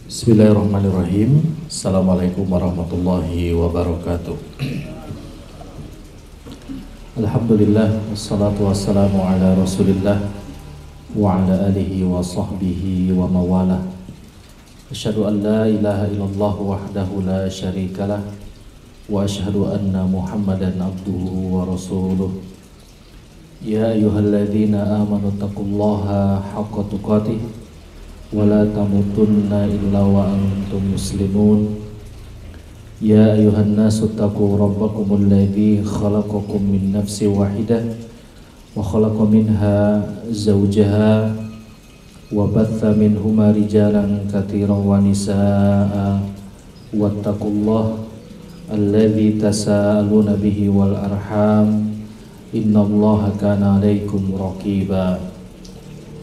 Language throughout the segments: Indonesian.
Bismillahirrahmanirrahim. Assalamualaikum warahmatullahi wabarakatuh. Alhamdulillah, wassalatu wassalamu ala rasulillah wa ala alihi wa sahbihi wa mawalah. Asyhadu an la ilaha illallah wahdahu la syarikalah wa asyhadu anna muhammadan abduhu wa rasuluh. Ya ayyuhalladzina amanu taqullaha haqqa tuqatih wa la tamutunna illa wa antum muslimun. Ya ayuhan nasu taqu rabbakumul ladzi khalaqakum min nafsin wahidah wa khalaqa minha zawjaha wa batha minhuma rijalan katsiran wa nisaa wattaqullaha alladzi tasaaluna bihi wal arham innallaha kana 'alaikum raqiba.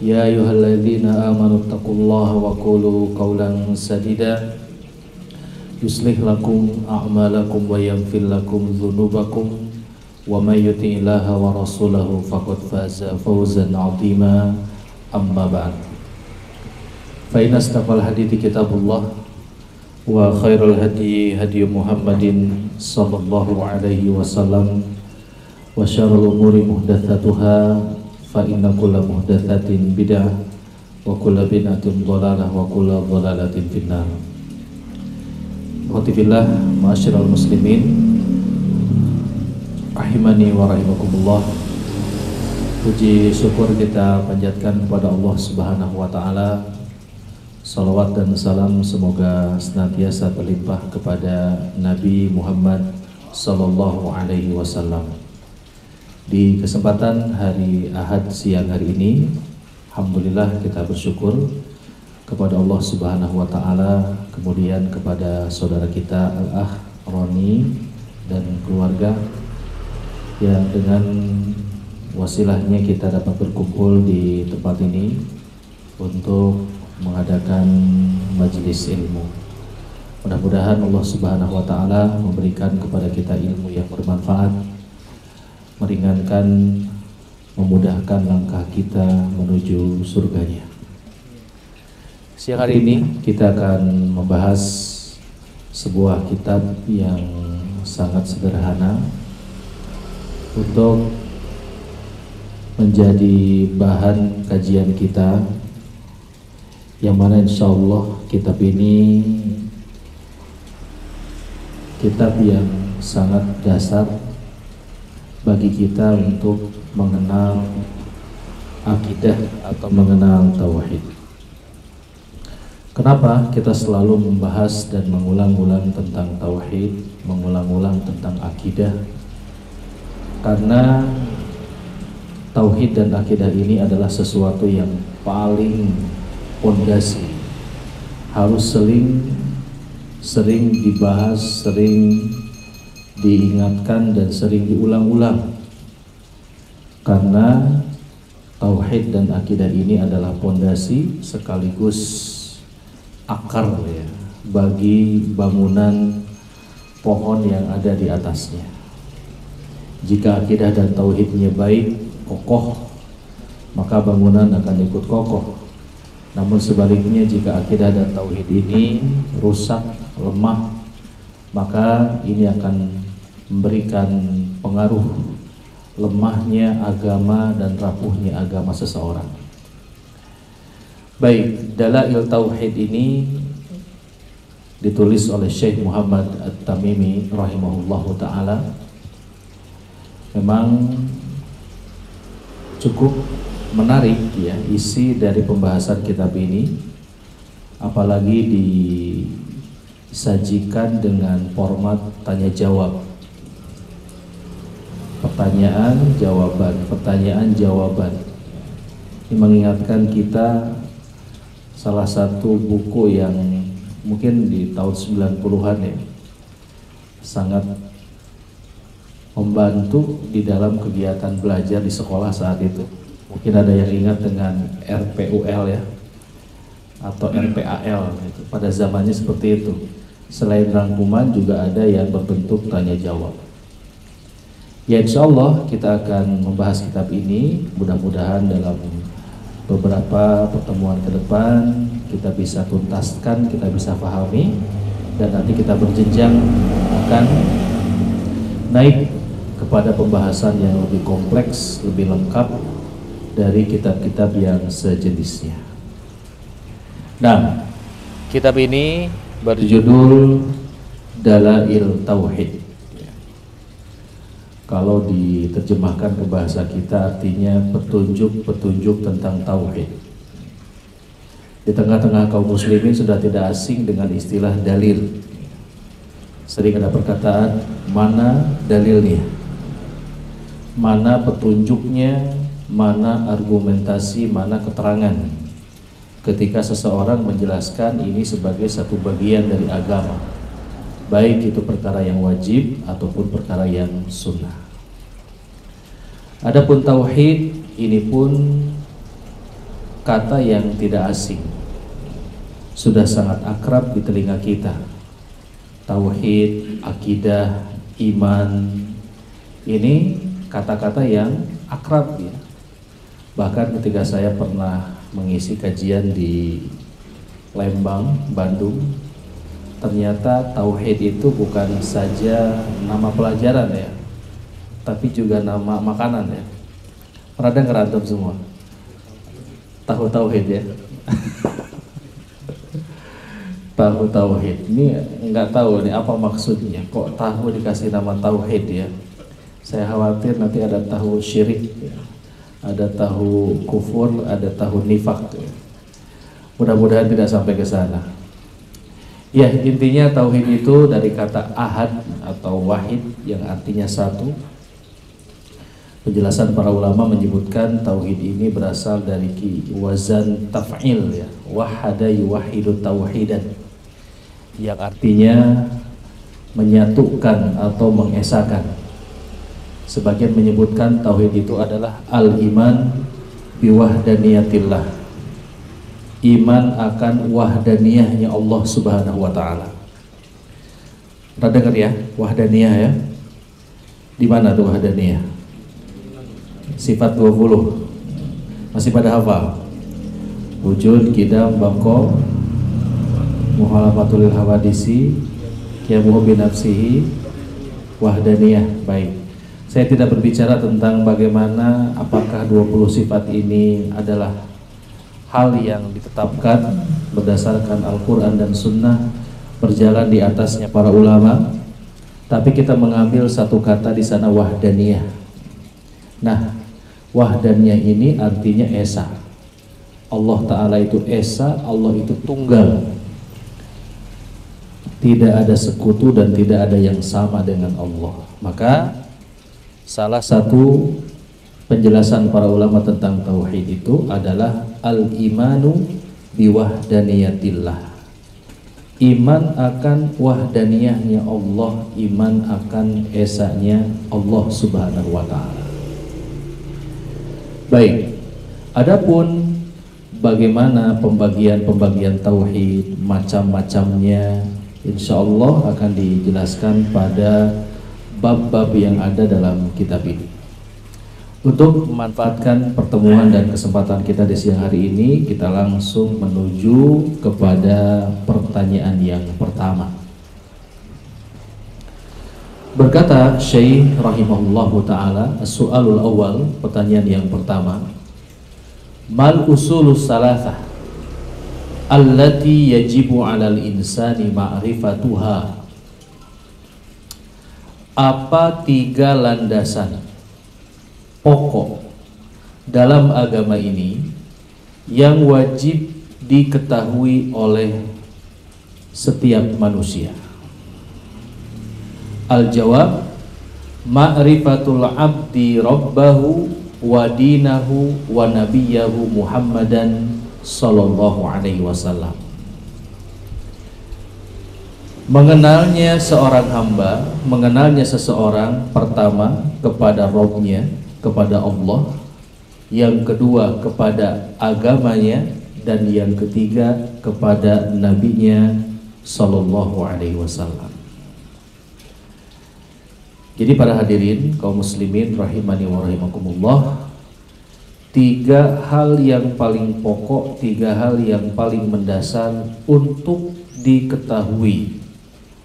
Ya ayyuhalladzina amanu taqullaha wa qulu qawlan sadida yuslih lakum a'malakum wa yaghfir lakum dhunubakum wa may yuti'illaha wa rasulahu faqad faza fawzan 'azima. Amma ba'd. Fa inna astaqal hadithi kitabullah wa khairul hadi hadi Muhammadin sallallahu alaihi wasallam wa syarrul umuri muhdatsatuha fa inna kulla muhdatsatin bid'ah wa kulla bid'atin dhalalah wa kulla dhalalatin finnar. Alhamdulillah, ma'asyiral muslimin rahimani wa rahimakumullah. Puji syukur kita panjatkan kepada Allah Subhanahu wa taala. Salawat dan salam semoga senantiasa berlimpah kepada Nabi Muhammad sallallahu alaihi wasallam. Di kesempatan hari Ahad siang hari ini, alhamdulillah kita bersyukur kepada Allah Subhanahu wa taala, kemudian kepada saudara kita Al-Akh Roni dan keluarga yang dengan wasilahnya kita dapat berkumpul di tempat ini untuk mengadakan majelis ilmu. Mudah-mudahan Allah Subhanahu wa taala memberikan kepada kita ilmu yang bermanfaat, meringankan, memudahkan langkah kita menuju surganya. Siang hari ini kita akan membahas sebuah kitab yang sangat sederhana untuk menjadi bahan kajian kita, yang mana insya Allah kitab ini kitab yang sangat dasar bagi kita untuk mengenal akidah atau mengenal tauhid. Kenapa kita selalu membahas dan mengulang-ulang tentang tauhid, mengulang-ulang tentang akidah? Karena tauhid dan akidah ini adalah sesuatu yang paling pondasi, harus sering dibahas, sering diingatkan dan sering diulang-ulang. Karena tauhid dan akidah ini adalah pondasi sekaligus akar ya, bagi bangunan pohon yang ada di atasnya. Jika akidah dan tauhidnya baik, kokoh, maka bangunan akan ikut kokoh. Namun sebaliknya, jika akidah dan tauhid ini rusak, lemah, maka ini akan memberikan pengaruh lemahnya agama dan rapuhnya agama seseorang. Baik, Dalail Tauhid ini ditulis oleh Syekh Muhammad At-Tamimi rahimahullahu ta'ala. Memang cukup menarik ya isi dari pembahasan kitab ini, apalagi disajikan dengan format tanya jawab, pertanyaan jawaban. Ini mengingatkan kita salah satu buku yang mungkin di tahun 90-an ya sangat membantu di dalam kegiatan belajar di sekolah saat itu. Mungkin ada yang ingat dengan RPUL ya, atau RPAL gitu. Pada zamannya seperti itu. Selain rangkuman juga ada yang berbentuk tanya jawab. Ya, insya Allah kita akan membahas kitab ini, mudah-mudahan dalam beberapa pertemuan ke depan kita bisa tuntaskan, kita bisa pahami, dan nanti kita berjenjang akan naik kepada pembahasan yang lebih kompleks, lebih lengkap dari kitab-kitab yang sejenisnya. Nah, kitab ini berjudul Dalail Tauhid. Kalau diterjemahkan ke bahasa kita artinya petunjuk-petunjuk tentang tauhid. Di tengah-tengah kaum muslimin sudah tidak asing dengan istilah dalil. Sering ada perkataan, mana dalilnya, mana petunjuknya, mana argumentasi, mana keterangan. Ketika seseorang menjelaskan ini sebagai satu bagian dari agama, baik itu perkara yang wajib ataupun perkara yang sunnah. Adapun tauhid ini pun kata yang tidak asing, sudah sangat akrab di telinga kita. Tauhid, akidah, iman, ini kata-kata yang akrab ya. Bahkan ketika saya pernah mengisi kajian di Lembang, Bandung, ternyata tauhid itu bukan saja nama pelajaran ya, tapi juga nama makanan ya. Pernah dengar antum semua? Tahu tauhid ya? Tahu tauhid. Ini nggak tahu nih apa maksudnya. Kok tahu dikasih nama tauhid ya? Saya khawatir nanti ada tahu syirik ya. Ada tahu kufur, ada tahu nifak ya. Mudah-mudahan tidak sampai ke sana. Ya, intinya tauhid itu dari kata ahad atau wahid yang artinya satu. Penjelasan para ulama menyebutkan tauhid ini berasal dari wazan taf'il ya, wahada yuwahidu tauhidan, yang artinya menyatukan atau mengesakan. Sebagian menyebutkan tauhid itu adalah al-iman biwahdaniyatillah, iman akan wahdaniyahnya Allah Subhanahu wa ta'ala. Pernah dengar ya wahdaniyah ya? Di mana tuh wahdaniyah? Sifat 20. Masih pada hafal? Wujud, qidam, baqo, muhalafatul hawadisi, qiyamuhu binafsihi, wahdaniyah. Baik. Saya tidak berbicara tentang bagaimana apakah 20 sifat ini adalah hal yang ditetapkan berdasarkan Al-Quran dan Sunnah, berjalan di atasnya para ulama. Tapi kita mengambil satu kata di sana, wahdaniyah. Nah, wahdaniyah ini artinya esa. Allah Ta'ala itu esa, Allah itu tunggal, tidak ada sekutu dan tidak ada yang sama dengan Allah. Maka salah satu penjelasan para ulama tentang tauhid itu adalah al-imanu biwahdaniyatillah, iman akan wahdaniyahnya Allah, iman akan esanya Allah Subhanahu wa ta'ala. Baik, adapun bagaimana pembagian tauhid, macam-macamnya, insya Allah akan dijelaskan pada bab-bab yang ada dalam kitab ini. Untuk memanfaatkan pertemuan dan kesempatan kita di siang hari ini, kita langsung menuju kepada pertanyaan yang pertama. Berkata Syekh rahimahullahu ta'ala, as-su'alul awal, pertanyaan yang pertama, mal usulus salasah allati yajibu 'alal insani ma'rifatuha. Apa tiga landasan pokok dalam agama ini yang wajib diketahui oleh setiap manusia? Al-jawab, ma'rifatul abdi rabbahu wa dinahu wa nabiyahu Muhammadan sallallahu alaihi wasallam. Mengenalnya seorang hamba, mengenalnya seseorang pertama kepada Rabb-nya, kepada Allah, yang kedua kepada agamanya, dan yang ketiga kepada nabinya sallallahu alaihi wasallam. Jadi para hadirin kaum muslimin rahimani wa rahimakumullah, tiga hal yang paling pokok, tiga hal yang paling mendasar untuk diketahui.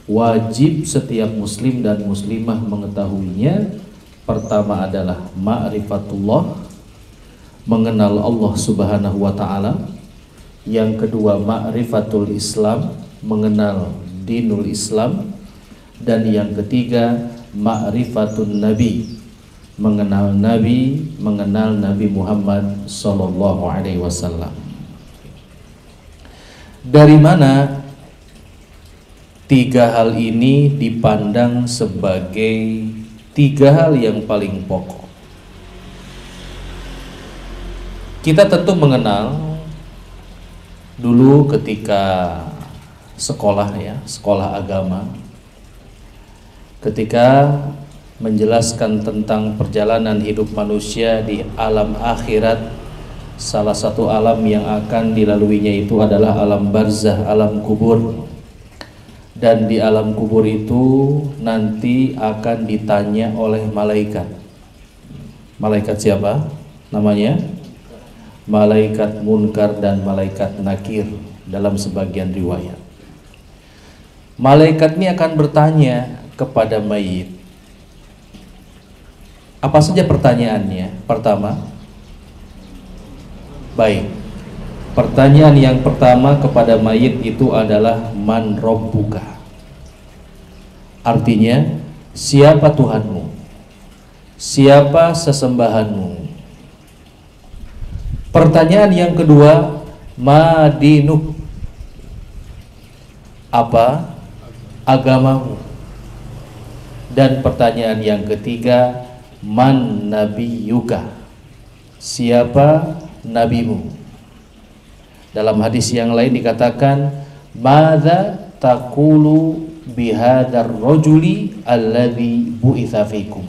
Wajib setiap muslim dan muslimah mengetahuinya. Pertama adalah ma'rifatullah, mengenal Allah Subhanahu wa ta'ala. Yang kedua ma'rifatul Islam, mengenal dinul Islam. Dan yang ketiga ma'rifatun Nabi, mengenal Nabi Muhammad sallallahu alaihi wasallam. Dari mana tiga hal ini dipandang sebagai tiga hal yang paling pokok? Kita tentu mengenal dulu ketika sekolah ya, sekolah agama, ketika menjelaskan tentang perjalanan hidup manusia di alam akhirat, salah satu alam yang akan dilaluinya itu adalah alam barzah, alam kubur. Dan di alam kubur itu nanti akan ditanya oleh malaikat. Malaikat siapa? Namanya malaikat Munkar dan malaikat Nakir dalam sebagian riwayat. Malaikat ini akan bertanya kepada mayit. Apa saja pertanyaannya? Pertama, baik. Pertanyaan yang pertama kepada mayit itu adalah man rabbuka. Artinya, siapa Tuhanmu? Siapa sesembahanmu? Pertanyaan yang kedua, ma dinuk. Apa agamamu? Dan pertanyaan yang ketiga, man nabiyuka, siapa nabimu? Dalam hadis yang lain dikatakan, madza taqulu bihadzal rajuli alladzi bu'itsa fikum.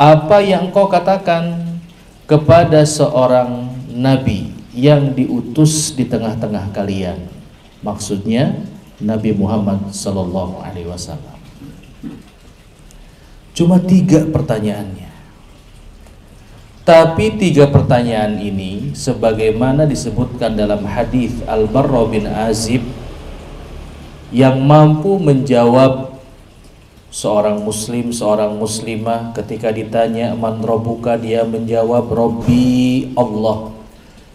Apa yang kau katakan kepada seorang nabi yang diutus di tengah-tengah kalian? Maksudnya Nabi Muhammad sallallahu alaihi wasallam. Cuma 3 pertanyaannya. Tapi 3 pertanyaan ini sebagaimana disebutkan dalam hadis Al-Barra bin Azib, yang mampu menjawab seorang muslim, seorang muslimah ketika ditanya man rabbuka, dia menjawab Rabbi Allah.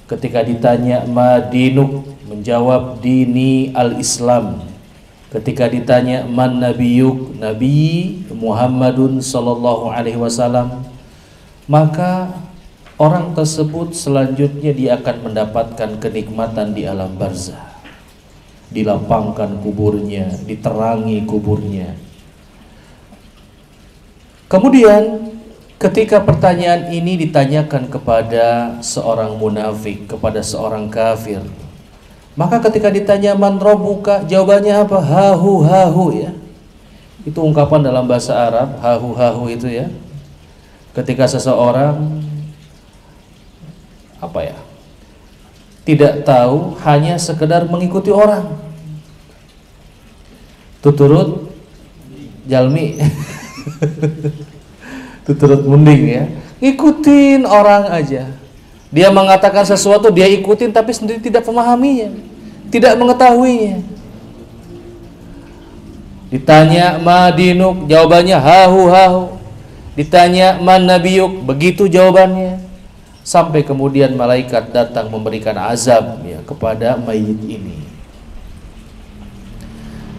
Ketika ditanya ma dinuk, menjawab dini al-Islam. Ketika ditanya man nabiyuk, Nabi Muhammadun sallallahu alaihi wasallam, maka orang tersebut selanjutnya dia akan mendapatkan kenikmatan di alam barzah. Dilapangkan kuburnya, diterangi kuburnya. Kemudian ketika pertanyaan ini ditanyakan kepada seorang munafik, kepada seorang kafir, maka ketika ditanya man rabbuka, jawabannya apa? Hahu hahu ya. Itu ungkapan dalam bahasa Arab, hahu hahu itu ya. Ketika seseorang apa ya? Tidak tahu, hanya sekedar mengikuti orang. Tuturut jalmi. Tuturut munding ya. Ikutin orang aja. Dia mengatakan sesuatu, dia ikutin tapi sendiri tidak memahaminya, tidak mengetahuinya. Ditanya madinuk, jawabannya hahu hahu. Ditanya man nabiyuk, begitu jawabannya. Sampai kemudian malaikat datang memberikan azab ya kepada mayit ini.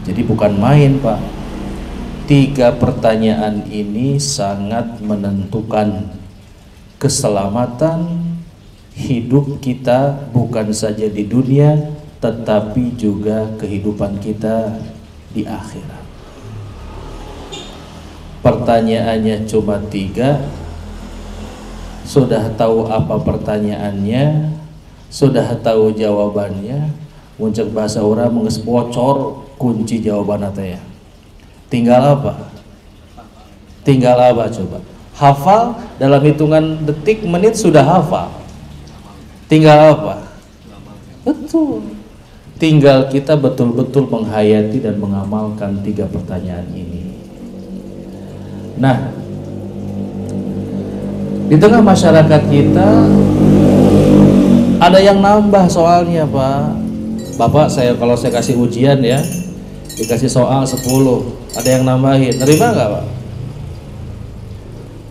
Jadi bukan main, Pak. 3 pertanyaan ini sangat menentukan keselamatan hidup kita, bukan saja di dunia tetapi juga kehidupan kita di akhirat. Pertanyaannya cuma 3. Sudah tahu apa pertanyaannya, sudah tahu jawabannya, muncul bahasa orang menges bocor kunci jawaban ya. Tinggal apa? Tinggal apa coba? Hafal dalam hitungan detik menit sudah hafal. Tinggal apa? Betul. Tinggal kita betul-betul menghayati dan mengamalkan 3 pertanyaan ini. Nah, Di tengah masyarakat kita ada yang nambah soalnya, Pak. Bapak, kalau saya kasih ujian ya, dikasih soal 10, ada yang nambahin, nerima nggak, Pak?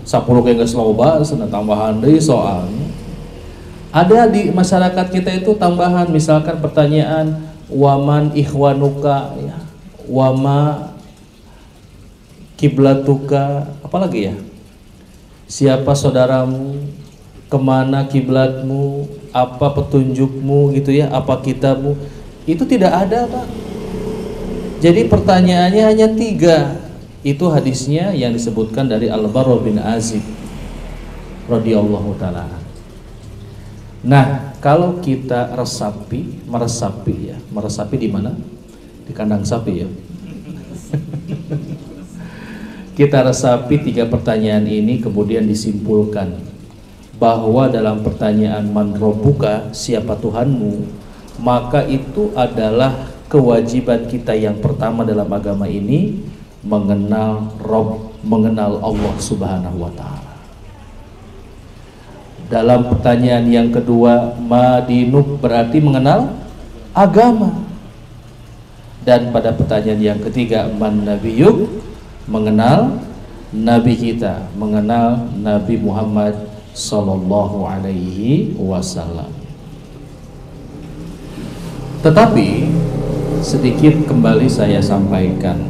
10 kayak nggak loba, sana tambahan dari soalnya. Ada di masyarakat kita itu tambahan, misalkan pertanyaan waman ikhwanuka, ya, wama kiblatuka, apalagi ya, siapa saudaramu, kemana kiblatmu, apa petunjukmu, gitu ya, apa kitabmu, itu tidak ada, Pak. Jadi pertanyaannya hanya 3. Itu hadisnya yang disebutkan dari Al-Barra bin Azib radhiyallahu ta'ala. Nah, kalau kita meresapi di mana? Di kandang sapi ya. Kita resapi 3 pertanyaan ini, kemudian disimpulkan bahwa dalam pertanyaan man rabbuka, siapa Tuhanmu, maka itu adalah kewajiban kita yang pertama dalam agama ini, mengenal Rabb, mengenal Allah Subhanahu wa ta'ala. Dalam pertanyaan yang kedua, madinuk, berarti mengenal agama. Dan pada pertanyaan yang ketiga, man nabiyuk, mengenal nabi kita, mengenal Nabi Muhammad sallallahu alaihi wasallam. Tetapi sedikit kembali saya sampaikan,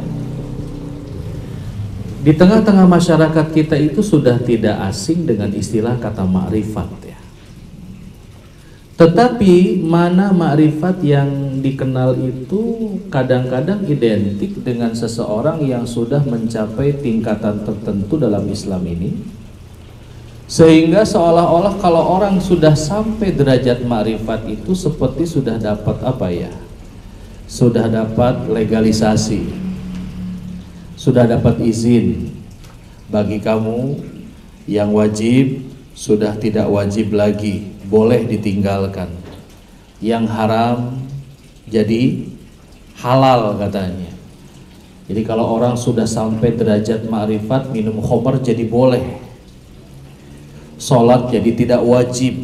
di tengah-tengah masyarakat kita itu sudah tidak asing dengan istilah kata ma'rifat ya. Tetapi mana ma'rifat yang dikenal itu kadang-kadang identik dengan seseorang yang sudah mencapai tingkatan tertentu dalam Islam ini, sehingga seolah-olah kalau orang sudah sampai derajat ma'rifat itu seperti sudah dapat apa ya? Sudah dapat legalisasi, sudah dapat izin, bagi kamu yang wajib sudah tidak wajib lagi, boleh ditinggalkan, yang haram jadi halal katanya. Jadi kalau orang sudah sampai derajat ma'rifat, minum khamar jadi boleh, sholat jadi tidak wajib,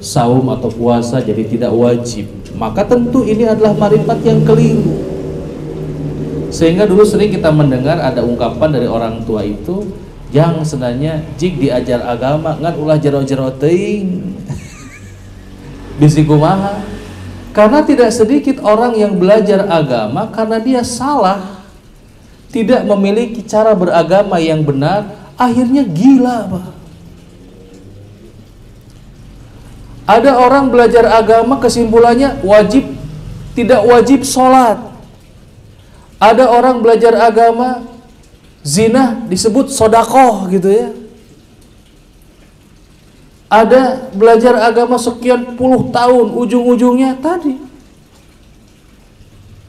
saum atau puasa jadi tidak wajib, maka tentu ini adalah ma'rifat yang keliru. Sehingga dulu sering kita mendengar ada ungkapan dari orang tua itu, yang sebenarnya jik diajar agama ngan ulah jero-jero teuing. Bisi kumaha? Karena tidak sedikit orang yang belajar agama karena dia salah, tidak memiliki cara beragama yang benar, akhirnya gila, Pak. Ada orang belajar agama kesimpulannya wajib, tidak wajib sholat. Ada orang belajar agama, zina disebut sodakoh gitu ya. Ada belajar agama sekian puluh tahun, ujung-ujungnya tadi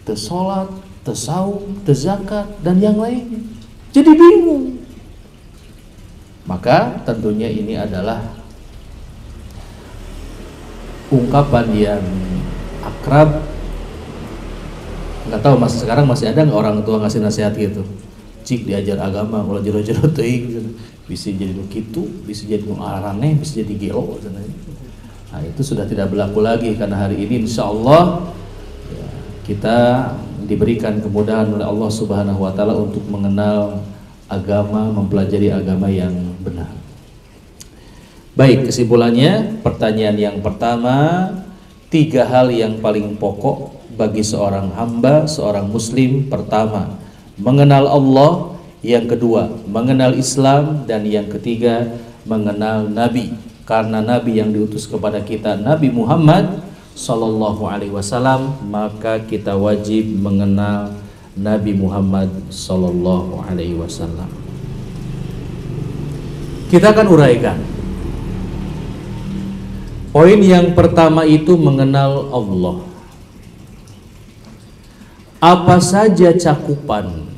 tersolat, tersaum, terzakat, dan yang lainnya. Jadi bingung. Maka tentunya ini adalah ungkapan yang akrab. Nggak tahu sekarang masih ada nggak orang tua ngasih nasihat gitu, cik diajar agama ulah jero-jero teuing gitu. Bisa jadi begitu, bisa jadi aneh, bisa jadi gelo. Nah itu sudah tidak berlaku lagi, karena hari ini insya Allah ya, kita diberikan kemudahan oleh Allah Subhanahu wa ta'ala untuk mengenal agama, mempelajari agama yang benar. Baik, kesimpulannya, pertanyaan yang pertama, 3 hal yang paling pokok bagi seorang hamba, seorang muslim. Pertama, mengenal Allah. Yang kedua, mengenal Islam. Dan yang ketiga, mengenal Nabi. Karena Nabi yang diutus kepada kita, Nabi Muhammad Sallallahu Alaihi Wasallam, maka kita wajib mengenal Nabi Muhammad Sallallahu Alaihi Wasallam. Kita akan uraikan. Poin yang pertama itu mengenal Allah. Apa saja cakupan,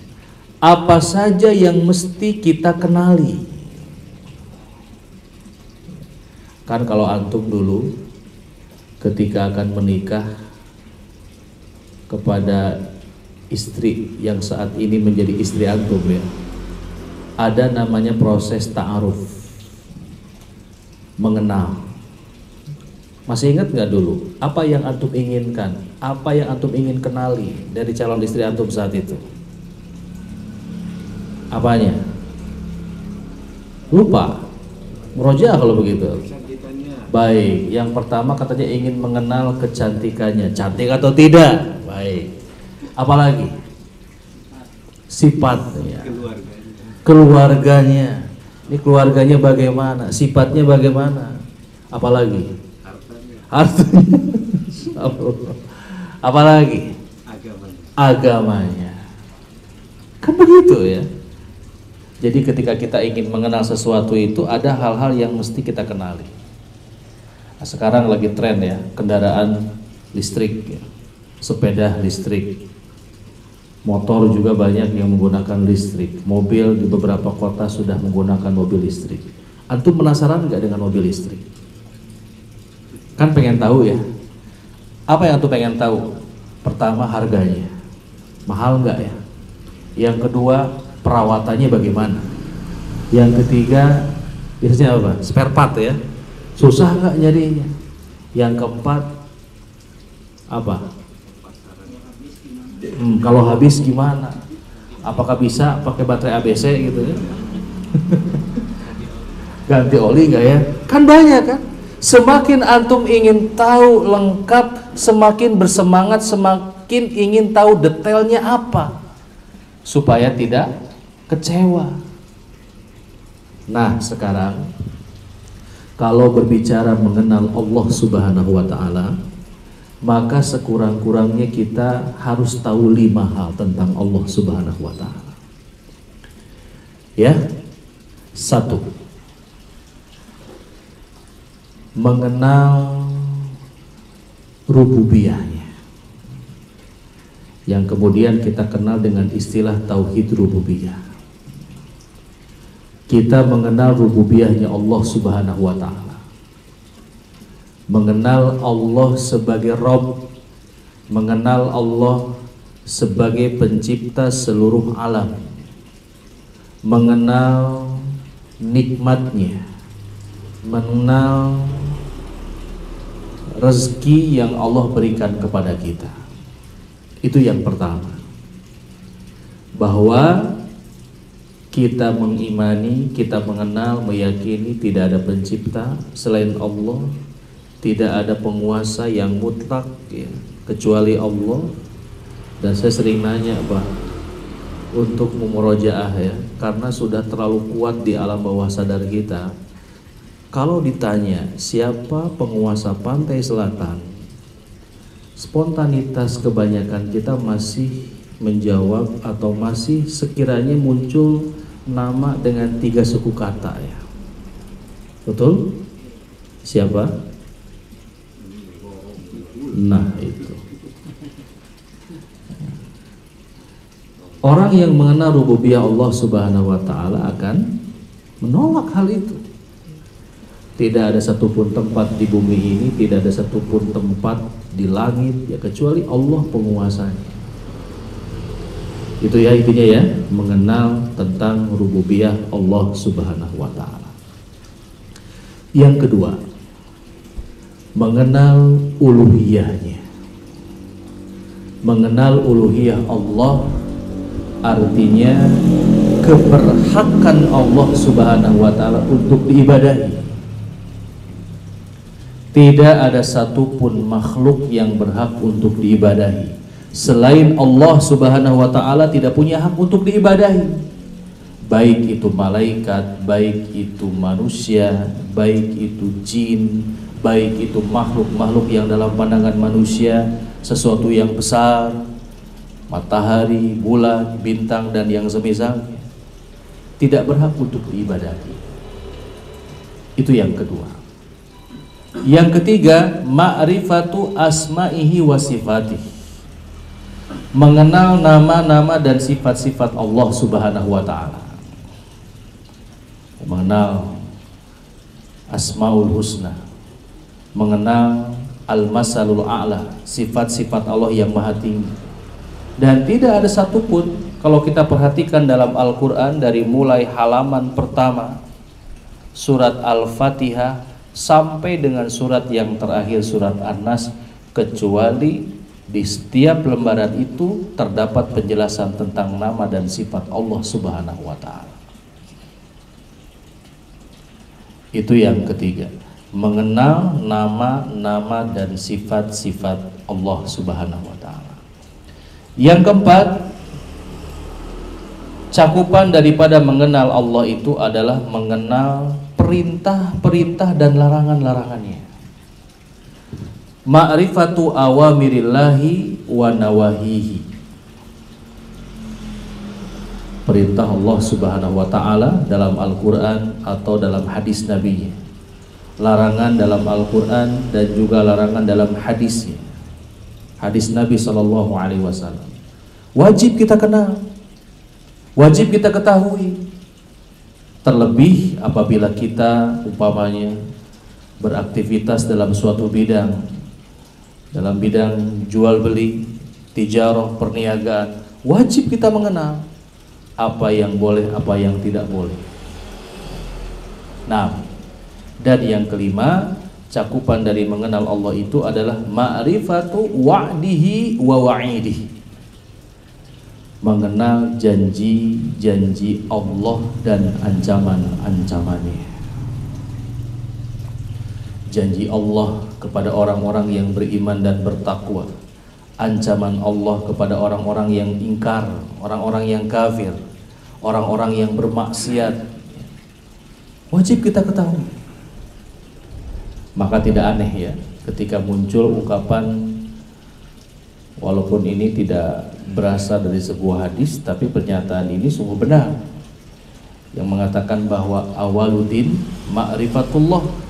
apa saja yang mesti kita kenali. Kan kalau antum dulu ketika akan menikah kepada istri yang saat ini menjadi istri antum ya, ada namanya proses ta'aruf. mengenal. Masih ingat nggak dulu apa yang antum inginkan, apa yang antum ingin kenali dari calon istri antum saat itu? Apanya? Lupa. Murojaah kalau begitu. Baik, yang pertama katanya ingin mengenal kecantikannya, cantik atau tidak. Baik. Apalagi? Sifatnya. Keluarganya. Ini keluarganya bagaimana? Sifatnya bagaimana? Apalagi? Hartanya. Apalagi? Agamanya. Kan begitu ya. Jadi ketika kita ingin mengenal sesuatu itu ada hal-hal yang mesti kita kenali. Nah, sekarang lagi tren ya, kendaraan listrik, ya. Sepeda listrik, motor juga banyak yang menggunakan listrik, mobil di beberapa kota sudah menggunakan mobil listrik. Antum penasaran nggak dengan mobil listrik? Kan pengen tahu ya. Apa yang antum pengen tahu? Pertama, harganya mahal nggak ya? Yang kedua, perawatannya bagaimana? Yang ketiga, biasanya apa? Spare part ya. Susah nggak nyarinya? Yang keempat, apa? Kalau habis gimana? Apakah bisa pakai baterai ABC gitu ya? Ganti oli nggak ya? Kan banyak kan? Semakin antum ingin tahu lengkap, semakin bersemangat, semakin ingin tahu detailnya apa, supaya tidak kecewa. Nah sekarang kalau berbicara mengenal Allah Subhanahu wa Ta'ala, maka sekurang-kurangnya kita harus tahu 5 hal tentang Allah Subhanahu wa Ta'ala. Ya, 1, mengenal rububiyahnya, yang kemudian kita kenal dengan istilah tauhid rububiyah. Kita mengenal rububiyahnya Allah Subhanahu wa Ta'ala, mengenal Allah sebagai Rabb, mengenal Allah sebagai pencipta seluruh alam, mengenal nikmatnya, mengenal rezeki yang Allah berikan kepada kita. Itu yang pertama, bahwa kita mengimani, kita mengenal, meyakini tidak ada pencipta selain Allah, tidak ada penguasa yang mutlak ya, kecuali Allah. Dan saya sering nanya untuk memurojaah ya, karena sudah terlalu kuat di alam bawah sadar kita. Kalau ditanya siapa penguasa pantai selatan, spontanitas kebanyakan kita masih menjawab atau masih sekiranya muncul nama dengan 3 suku kata ya. Betul? Siapa? Nah itu. Orang yang mengenal rububiyah Allah Subhanahu wa Ta'ala akan menolak hal itu. Tidak ada satupun tempat di bumi ini, tidak ada satupun tempat di langit ya kecuali Allah penguasanya. Itu ya intinya ya, mengenal tentang rububiyah Allah Subhanahu wa Ta'ala. Yang kedua, mengenal uluhiyahnya. Mengenal uluhiyah Allah artinya keberhakan Allah Subhanahu wa Ta'ala untuk diibadahi. Tidak ada satupun makhluk yang berhak untuk diibadahi selain Allah Subhanahu wa Ta'ala, tidak punya hak untuk diibadahi. Baik itu malaikat, baik itu manusia, baik itu jin, baik itu makhluk-makhluk yang dalam pandangan manusia sesuatu yang besar, matahari, bulan, bintang dan yang semisalnya, tidak berhak untuk diibadahi. Itu yang kedua. Yang ketiga, ma'rifatu asma'ihi wa sifatihi. Mengenal nama-nama dan sifat-sifat Allah Subhanahu wa Ta'ala. Mengenal Asmaul Husna, mengenal Al-Masalul A'la, sifat-sifat Allah yang maha tinggi. Dan tidak ada satupun, kalau kita perhatikan dalam Al-Quran, dari mulai halaman pertama surat Al-Fatihah sampai dengan surat yang terakhir, surat An-Nas, kecuali di setiap lembaran itu terdapat penjelasan tentang nama dan sifat Allah Subhanahu wa Ta'ala. Itu yang ketiga, mengenal nama-nama dan sifat-sifat Allah Subhanahu wa Ta'ala. Yang keempat, cakupan daripada mengenal Allah itu adalah mengenal perintah-perintah dan larangan-larangannya. Ma'rifatu awamirillahi wa nawahihi. Perintah Allah Subhanahu wa Ta'ala dalam Al-Quran atau dalam hadis Nabi-Nya, larangan dalam Al-Quran dan juga larangan dalam hadisnya, hadis Nabi SAW. Wajib kita kenal, wajib kita ketahui. Terlebih apabila kita umpamanya beraktivitas dalam suatu bidang, dalam bidang jual beli, tijarah, perniagaan, wajib kita mengenal apa yang boleh, apa yang tidak boleh. Nah, dan yang kelima, cakupan dari mengenal Allah itu adalah ma'rifatu wa'dihi wa wa'idihi. Mengenal janji-janji Allah dan ancaman-ancamannya. Janji Allah kepada orang-orang yang beriman dan bertakwa, ancaman Allah kepada orang-orang yang ingkar, orang-orang yang kafir, orang-orang yang bermaksiat, wajib kita ketahui. Maka tidak aneh ya ketika muncul ungkapan, walaupun ini tidak berasal dari sebuah hadis, tapi pernyataan ini sungguh benar, yang mengatakan bahwa awaludin ma'rifatullah.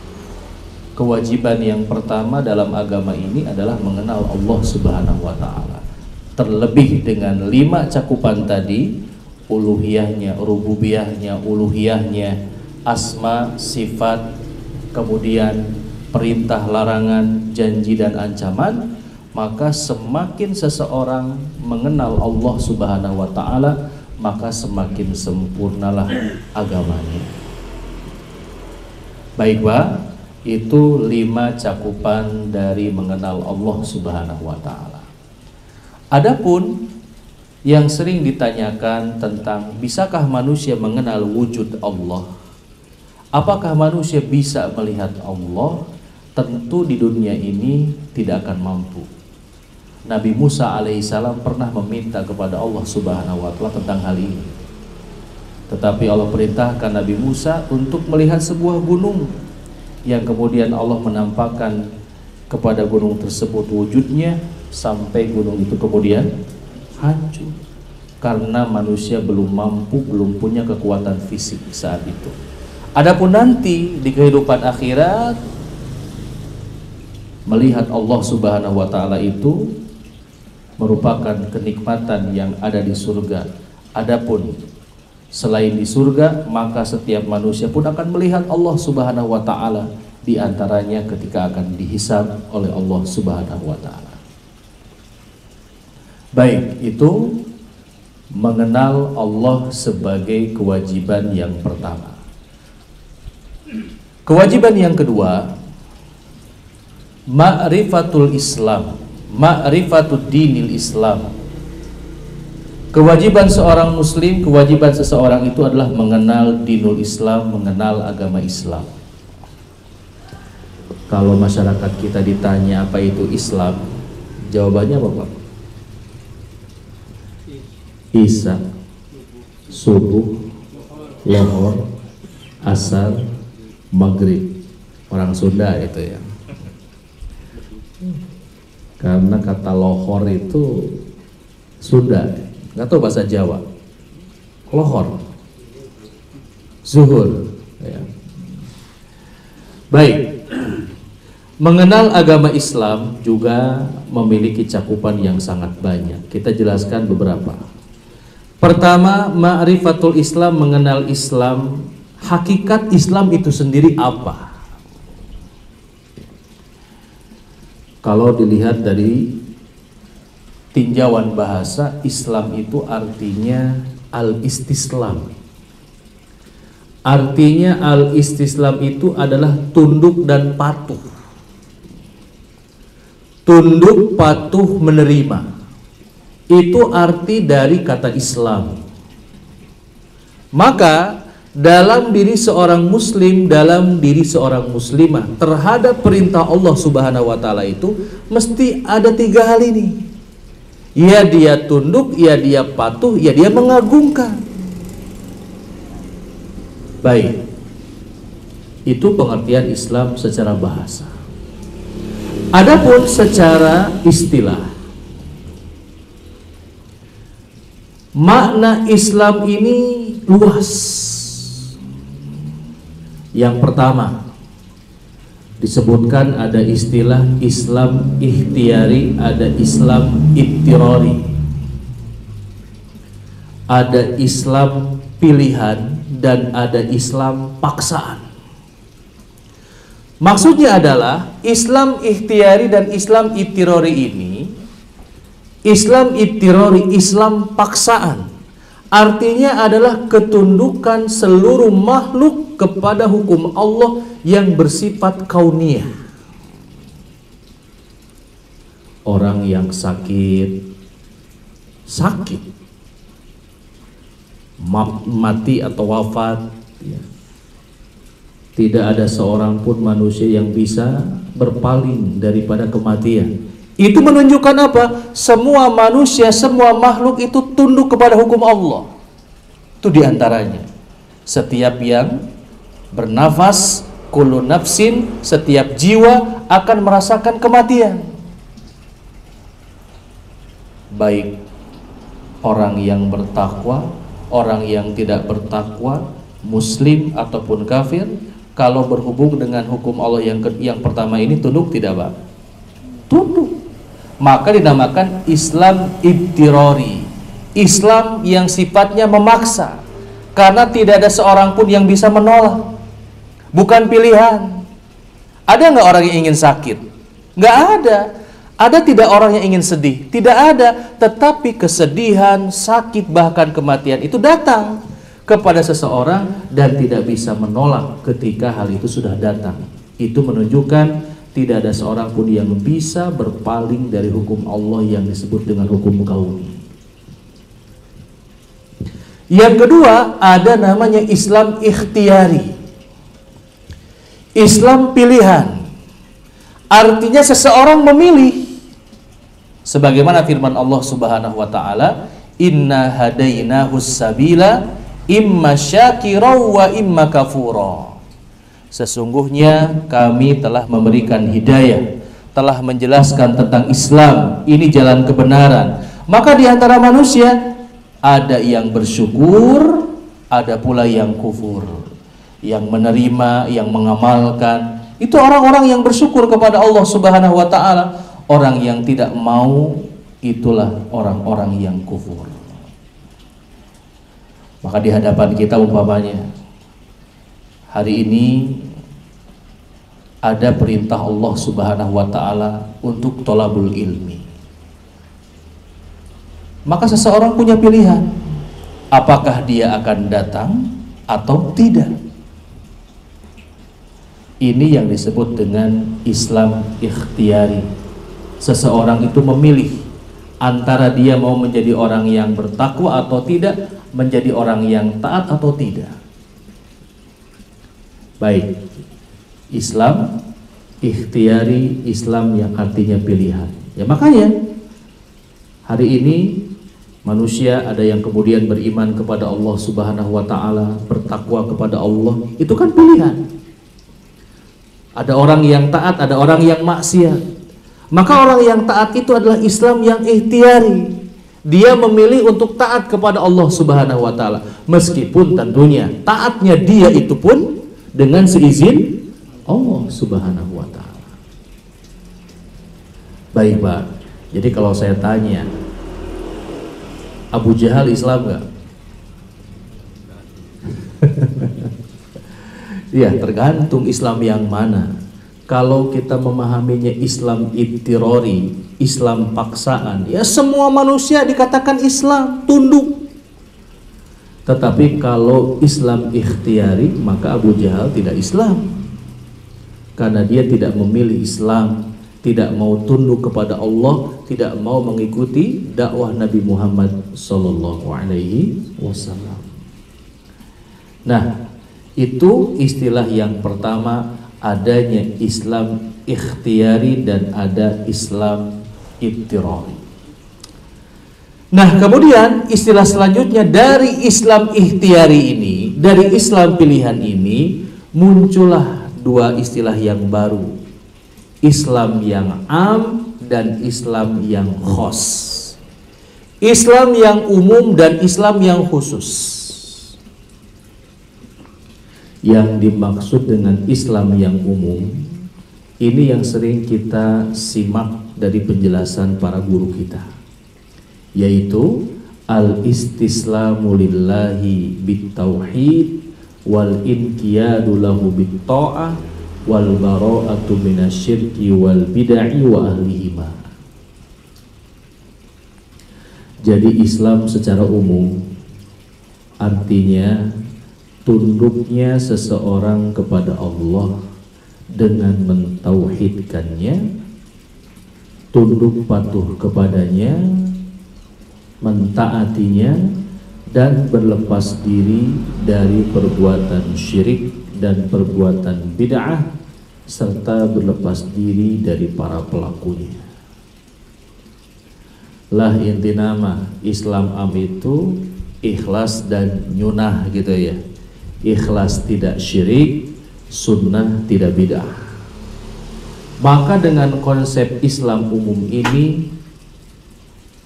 Kewajiban yang pertama dalam agama ini adalah mengenal Allah Subhanahu wa Ta'ala. Terlebih dengan 5 cakupan tadi, uluhiyahnya, rububiyahnya, uluhiyahnya, asma, sifat, kemudian perintah, larangan, janji dan ancaman, maka semakin seseorang mengenal Allah Subhanahu wa Ta'ala, maka semakin sempurnalah agamanya. Baik Pak, itu 5 cakupan dari mengenal Allah Subhanahu wa Ta'ala. Adapun yang sering ditanyakan tentang bisakah manusia mengenal wujud Allah? Apakah manusia bisa melihat Allah? Tentu di dunia ini tidak akan mampu. Nabi Musa alaihissalam pernah meminta kepada Allah Subhanahu wa Ta'ala tentang hal ini. Tetapi Allah perintahkan Nabi Musa untuk melihat sebuah gunung, yang kemudian Allah menampakkan kepada gunung tersebut wujudnya, sampai gunung itu kemudian hancur karena manusia belum mampu, belum punya kekuatan fisik saat itu. Adapun nanti di kehidupan akhirat, melihat Allah Subhanahu wa Ta'ala itu merupakan kenikmatan yang ada di surga. Adapun selain di surga, maka setiap manusia pun akan melihat Allah Subhanahu wa Ta'ala, di antaranya ketika akan dihisab oleh Allah Subhanahu wa Ta'ala. Baik, itu mengenal Allah sebagai kewajiban yang pertama. Kewajiban yang kedua, ma'rifatul Islam, ma'rifatud dinil Islam. Kewajiban seorang muslim, kewajiban seseorang itu adalah mengenal dinul Islam, mengenal agama Islam. Kalau masyarakat kita ditanya apa itu Islam, jawabannya apa Pak? Isya, subuh, lohor, asar, maghrib. Orang Sunda itu ya. Karena kata lohor itu Sunda, nggak tahu bahasa Jawa. Lohor, zuhur ya. Baik, mengenal agama Islam juga memiliki cakupan yang sangat banyak. Kita jelaskan beberapa. Pertama, ma'rifatul Islam, mengenal Islam. Hakikat Islam itu sendiri apa? Kalau dilihat dari tinjauan bahasa, Islam itu artinya al-istislam. Artinya al-istislam itu adalah tunduk dan patuh. Tunduk, patuh, menerima. Itu arti dari kata Islam. Maka dalam diri seorang muslim, dalam diri seorang muslimah terhadap perintah Allah Subhanahu wa taala itu mesti ada 3 hal ini. Ya dia tunduk, ya dia patuh, ya dia mengagungkan. Baik. Itu pengertian Islam secara bahasa. Adapun secara istilah, makna Islam ini luas. Yang pertama, disebutkan ada istilah Islam ikhtiari, ada Islam ittirari, ada Islam pilihan, dan ada Islam paksaan. Maksudnya adalah Islam ikhtiari dan Islam ittirari ini, Islam ittirari, Islam paksaan, artinya adalah ketundukan seluruh makhluk kepada hukum Allah yang bersifat kauniyah. Orang yang sakit, mati atau wafat, ya. Tidak ada seorang pun manusia yang bisa berpaling daripada kematian. Itu menunjukkan apa? Semua manusia, semua makhluk itu tunduk kepada hukum Allah. Itu diantaranya. Setiap yang bernafas, kullu nafsin, setiap jiwa akan merasakan kematian. Baik orang yang bertakwa, orang yang tidak bertakwa, muslim ataupun kafir, kalau berhubung dengan hukum Allah yang pertama ini tunduk tidak, Pak? Tunduk. Maka dinamakan Islam ittirari, Islam yang sifatnya memaksa, karena tidak ada seorang pun yang bisa menolak. Bukan pilihan. Ada nggak orang yang ingin sakit? Nggak ada. Ada tidak orang yang ingin sedih? Tidak ada. Tetapi kesedihan, sakit, bahkan kematian itu datang kepada seseorang dan tidak bisa menolak ketika hal itu sudah datang. Itu menunjukkan tidak ada seorang pun yang bisa berpaling dari hukum Allah yang disebut dengan hukum kauni. Yang kedua, ada namanya Islam ikhtiari, Islam pilihan. Artinya seseorang memilih. Sebagaimana firman Allah Subhanahu wa taala, "Inna hadainahus sabila imma syakira wa imma kafura." Sesungguhnya kami telah memberikan hidayah, telah menjelaskan tentang Islam, ini jalan kebenaran. Maka di antara manusia ada yang bersyukur, ada pula yang kufur, yang menerima, yang mengamalkan. Itu orang-orang yang bersyukur kepada Allah Subhanahu wa taala. Orang yang tidak mau, itulah orang-orang yang kufur. Maka di hadapan kita umpamanya hari ini ada perintah Allah Subhanahu wa taala untuk thalabul ilmi. Maka seseorang punya pilihan, apakah dia akan datang atau tidak. Ini yang disebut dengan Islam ikhtiari. Seseorang itu memilih antara dia mau menjadi orang yang bertakwa atau tidak, menjadi orang yang taat atau tidak. Baik, Islam ikhtiari, Islam yang artinya pilihan. Ya makanya hari ini manusia ada yang kemudian beriman kepada Allah Subhanahu wa taala, bertakwa kepada Allah, itu kan pilihan. Ada orang yang taat, ada orang yang maksiat. Maka orang yang taat itu adalah Islam yang ikhtiari. Dia memilih untuk taat kepada Allah Subhanahu wa taala, meskipun tentunya taatnya dia itu pun dengan seizin Allah Subhanahu wa taala. Baik, Pak. Jadi kalau saya tanya, Abu Jahal Islam enggak? Ya, tergantung Islam yang mana. Kalau kita memahaminya Islam ittirari, Islam paksaan, ya semua manusia dikatakan Islam, tunduk. Tetapi kalau Islam ikhtiari, maka Abu Jahal tidak Islam, karena dia tidak memilih Islam, tidak mau tunduk kepada Allah, tidak mau mengikuti dakwah Nabi Muhammad sallallahu alaihi wasallam. Nah, itu istilah yang pertama, adanya Islam ikhtiari dan ada Islam ittirari. Nah, kemudian istilah selanjutnya dari Islam ikhtiari ini, dari Islam pilihan ini, muncullah dua istilah yang baru, Islam yang am dan Islam yang khos, Islam yang umum dan Islam yang khusus. Yang dimaksud dengan Islam yang umum ini yang sering kita simak dari penjelasan para guru kita, yaitu al-istislamu lillahi bit-tauhid wal inqiyadu lahu bit-ta'ah wal bara'atu minasyirki wal bid'ah wa ahlihima. Jadi Islam secara umum artinya tunduknya seseorang kepada Allah dengan mentauhidkannya, tunduk patuh kepadanya, mentaatinya, dan berlepas diri dari perbuatan syirik dan perbuatan bid'ah, serta berlepas diri dari para pelakunya. Lah inti nama Islam am itu ikhlas dan nyunah gitu ya. Ikhlas tidak syirik, sunnah tidak bid'ah. Maka dengan konsep Islam umum ini,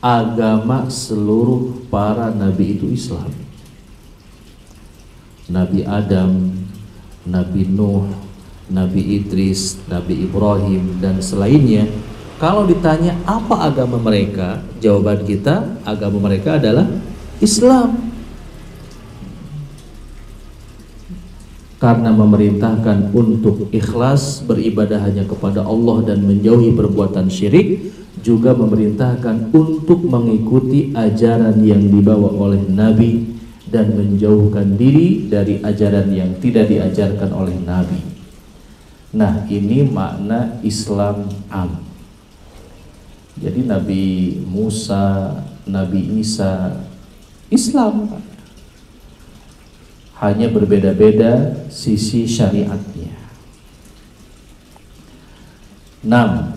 agama seluruh para nabi itu Islam. Nabi Adam, Nabi Nuh, Nabi Idris, Nabi Ibrahim, dan selainnya. Kalau ditanya apa agama mereka, jawaban kita, agama mereka adalah Islam. Karena memerintahkan untuk ikhlas, beribadah hanya kepada Allah dan menjauhi perbuatan syirik, juga memerintahkan untuk mengikuti ajaran yang dibawa oleh Nabi dan menjauhkan diri dari ajaran yang tidak diajarkan oleh Nabi. Nah, ini makna Islam am. Jadi Nabi Musa, Nabi Isa, Islam, hanya berbeda-beda sisi syariatnya. 6.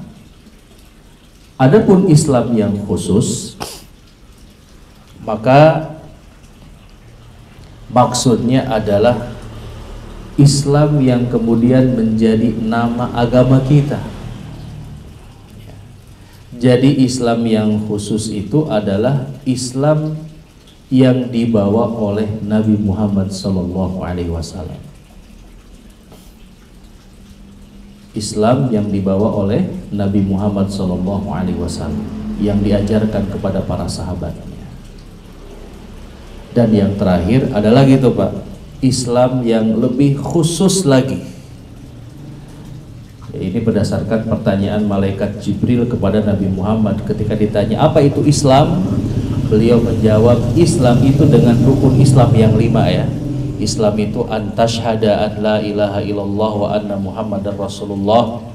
Adapun Islam yang khusus, maka maksudnya adalah Islam yang kemudian menjadi nama agama kita. Jadi Islam yang khusus itu adalah Islam yang dibawa oleh Nabi Muhammad SAW. Islam yang dibawa oleh Nabi Muhammad SAW, yang diajarkan kepada para sahabatnya. Dan yang terakhir adalah gitu Pak, Islam yang lebih khusus lagi. Ini berdasarkan pertanyaan malaikat Jibril kepada Nabi Muhammad ketika ditanya apa itu Islam. Beliau menjawab, Islam itu dengan rukun Islam yang 5 ya. Islam itu antashhada an la ilaha illallah wa anna muhammadar rasulullah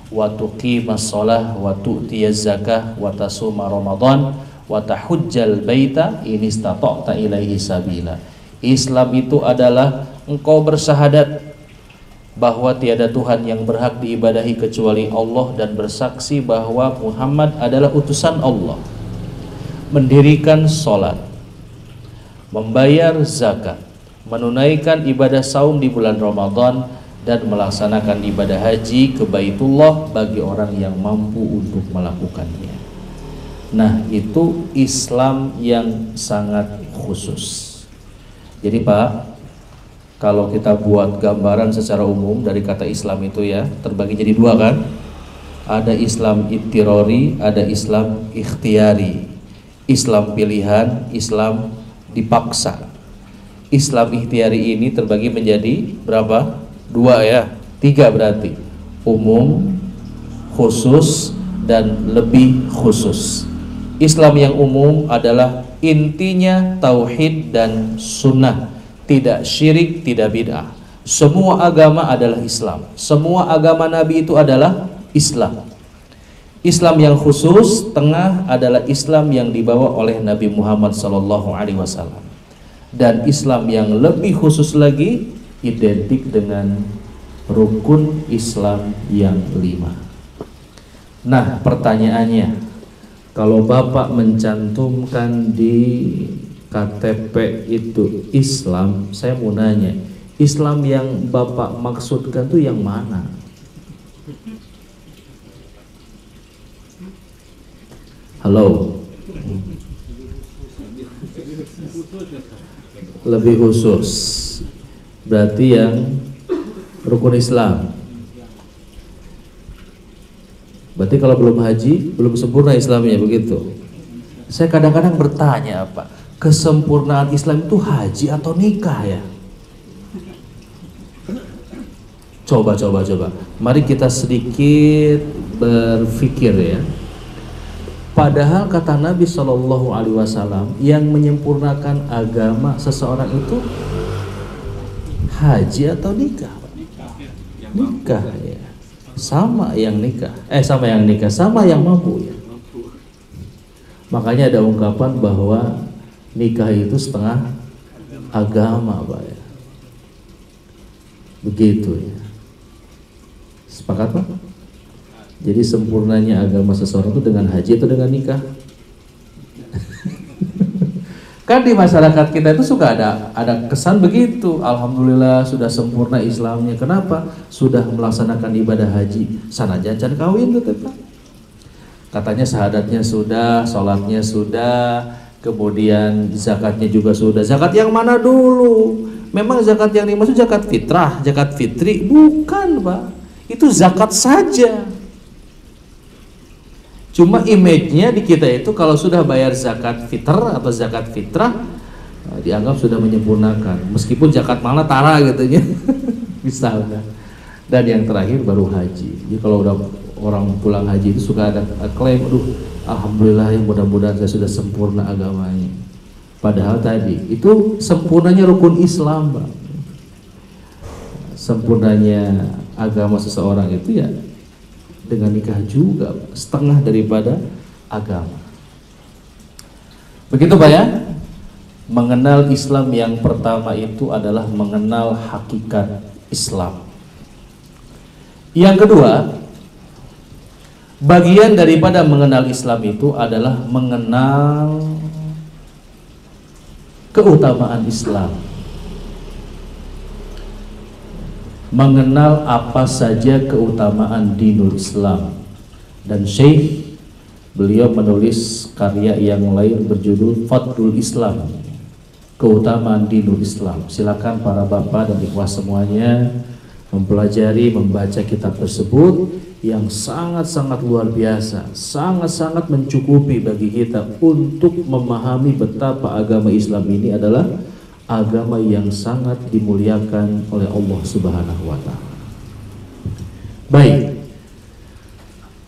wa tuqimas shalah wa tu'tiyaz zakah wa tasuma ramadan wa tahujjal baita in istata'ta ilaihi sabila. Islam itu adalah engkau bersyahadat bahwa tiada Tuhan yang berhak diibadahi kecuali Allah dan bersaksi bahwa Muhammad adalah utusan Allah, mendirikan sholat, membayar zakat, menunaikan ibadah saum di bulan Ramadan, dan melaksanakan ibadah haji ke Baitullah bagi orang yang mampu untuk melakukannya. Nah, itu Islam yang sangat khusus. Jadi Pak, kalau kita buat gambaran secara umum dari kata Islam itu ya, terbagi jadi 2 kan? Ada Islam ittirari, ada Islam ikhtiari. Islam pilihan, Islam dipaksa. Islam ikhtiari ini terbagi menjadi berapa? 2 ya, 3 berarti. Umum, khusus, dan lebih khusus. Islam yang umum adalah intinya tauhid dan sunnah, tidak syirik, tidak bid'ah. Semua agama adalah Islam. Semua agama Nabi itu adalah Islam. Islam yang khusus tengah adalah Islam yang dibawa oleh Nabi Muhammad SAW. Dan Islam yang lebih khusus lagi identik dengan rukun Islam yang 5. Nah, pertanyaannya, kalau Bapak mencantumkan di KTP itu Islam, saya mau nanya, Islam yang Bapak maksudkan itu yang mana? Halo? Lebih khusus, berarti yang rukun Islam. Berarti kalau belum haji, belum sempurna Islamnya, begitu. Saya kadang-kadang bertanya, apa kesempurnaan Islam itu haji atau nikah ya? Coba. Mari kita sedikit berpikir ya. Padahal kata Nabi SAW, yang menyempurnakan agama seseorang itu haji atau nikah? Nikah ya. Sama yang mampu ya. Makanya ada ungkapan bahwa nikah itu setengah agama, Pak ya. Begitu ya. Sepakat, Pak? Jadi sempurnanya agama seseorang itu dengan haji atau dengan nikah? Kan di masyarakat kita itu suka ada kesan begitu. Alhamdulillah sudah sempurna Islamnya. Kenapa? Sudah melaksanakan ibadah haji. Sanajan can kawin tuh, Pak. Katanya syahadatnya sudah, sholatnya sudah, kemudian zakatnya juga sudah. Zakat yang mana dulu? Memang zakat yang dimaksud zakat fitrah, zakat fitri? Bukan, Pak. Itu zakat saja. Cuma image-nya di kita itu kalau sudah bayar zakat fitr atau zakat fitrah, dianggap sudah menyempurnakan. Meskipun zakat malah tara gitu ya. Misalnya. Dan yang terakhir baru haji. Jadi kalau udah orang pulang haji itu suka ada klaim, aduh, alhamdulillah ya, mudah-mudahan saya sudah sempurna agamanya. Padahal tadi itu sempurnanya rukun Islam, Pak. Sempurnanya agama seseorang itu ya dengan nikah juga, setengah daripada agama. Begitu, Pak ya. Mengenal Islam yang pertama itu adalah mengenal hakikat Islam. Yang kedua, bagian daripada mengenal Islam itu adalah mengenal keutamaan Islam. Mengenal apa saja keutamaan dinul Islam. Dan Syekh beliau menulis karya yang lain berjudul Fadlul Islam, keutamaan dinul Islam. Silakan para bapak dan ikhwah semuanya mempelajari, membaca kitab tersebut yang sangat-sangat luar biasa, sangat-sangat mencukupi bagi kita untuk memahami betapa agama Islam ini adalah agama yang sangat dimuliakan oleh Allah Subhanahu wa Ta'ala. Baik,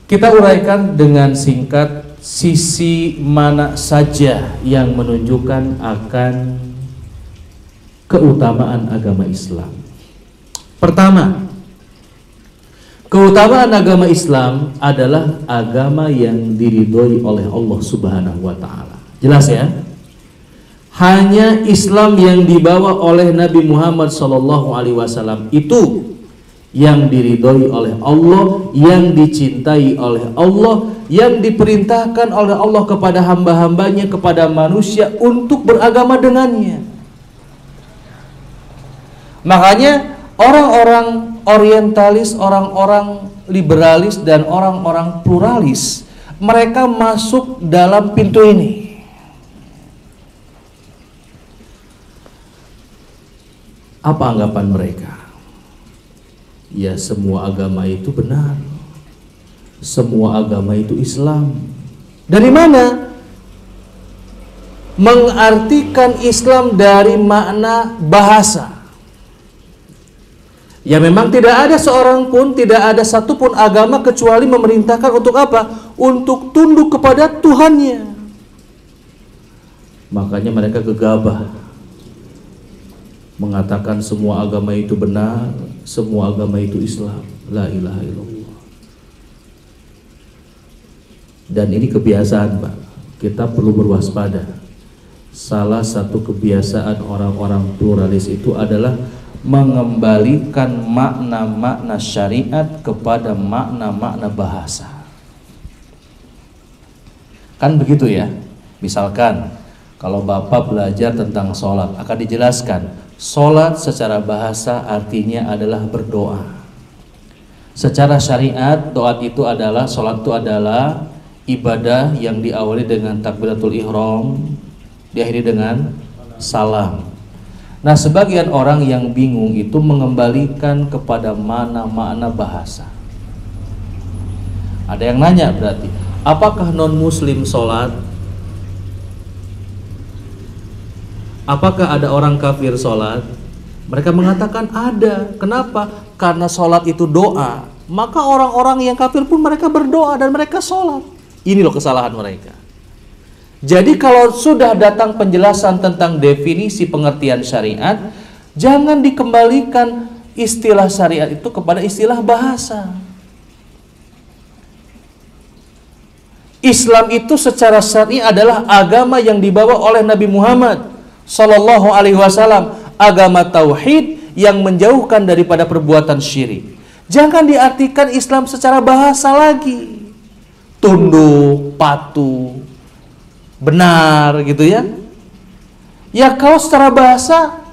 kita uraikan dengan singkat sisi mana saja yang menunjukkan akan keutamaan agama Islam. Pertama, keutamaan agama Islam adalah agama yang diridhoi oleh Allah Subhanahu wa Ta'ala. Jelas ya? Hanya Islam yang dibawa oleh Nabi Muhammad SAW itu yang diridhoi oleh Allah, yang dicintai oleh Allah, yang diperintahkan oleh Allah kepada hamba-hambanya, kepada manusia untuk beragama dengannya. Makanya orang-orang orientalis, orang-orang liberalis, dan orang-orang pluralis, mereka masuk dalam pintu ini. Apa anggapan mereka? Ya, semua agama itu benar. Semua agama itu Islam. Dari mana? Mengartikan Islam dari makna bahasa. Ya, memang tidak ada seorang pun, tidak ada satupun agama kecuali memerintahkan untuk apa? Untuk tunduk kepada Tuhannya. Makanya mereka gegabah mengatakan semua agama itu benar, semua agama itu Islam. La ilaha illallah. Dan ini kebiasaan, Pak. Kita perlu berwaspada. Salah satu kebiasaan orang-orang pluralis itu adalah mengembalikan makna-makna syariat kepada makna-makna bahasa. Kan begitu ya. Misalkan kalau Bapak belajar tentang sholat, akan dijelaskan sholat secara bahasa artinya adalah berdoa. Secara syariat, doa itu adalah, sholat itu adalah ibadah yang diawali dengan takbiratul ihram, diakhiri dengan salam. Nah, sebagian orang yang bingung itu mengembalikan kepada makna bahasa. Ada yang nanya berarti, apakah non-muslim sholat? Apakah ada orang kafir sholat? Mereka mengatakan ada. Kenapa? Karena sholat itu doa. Maka orang-orang yang kafir pun mereka berdoa dan mereka sholat. Ini loh kesalahan mereka. Jadi kalau sudah datang penjelasan tentang definisi pengertian syariat, jangan dikembalikan istilah syariat itu kepada istilah bahasa. Islam itu secara syar'i adalah agama yang dibawa oleh Nabi Muhammad Sallallahu Alaihi Wasallam, agama tauhid yang menjauhkan daripada perbuatan syirik. Jangan diartikan Islam secara bahasa lagi, tunduk, patuh, benar gitu ya. Ya kalau secara bahasa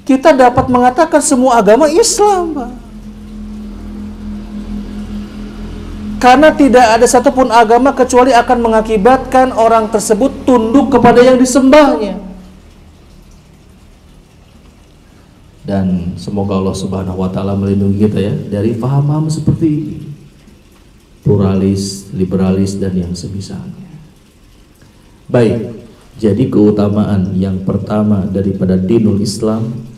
kita dapat mengatakan semua agama Islam, Pak. Karena tidak ada satupun agama kecuali akan mengakibatkan orang tersebut tunduk kepada yang disembahnya. Dan semoga Allah Subhanahu wa taala melindungi kita ya dari paham-paham seperti ini. Pluralis, liberalis dan yang semisalnya. Baik, jadi keutamaan yang pertama daripada dinul Islam,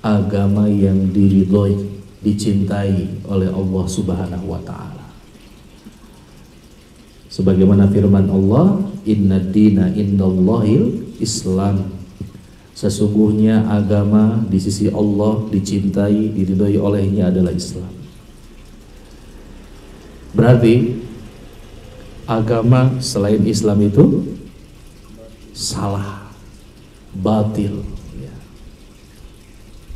agama yang diridhoi, dicintai oleh Allah Subhanahu wa taala. Sebagaimana firman Allah, inna dina indallahil Islam. Sesungguhnya agama di sisi Allah dicintai, diridhoi olehnya adalah Islam. Berarti agama selain Islam itu salah, batil ya.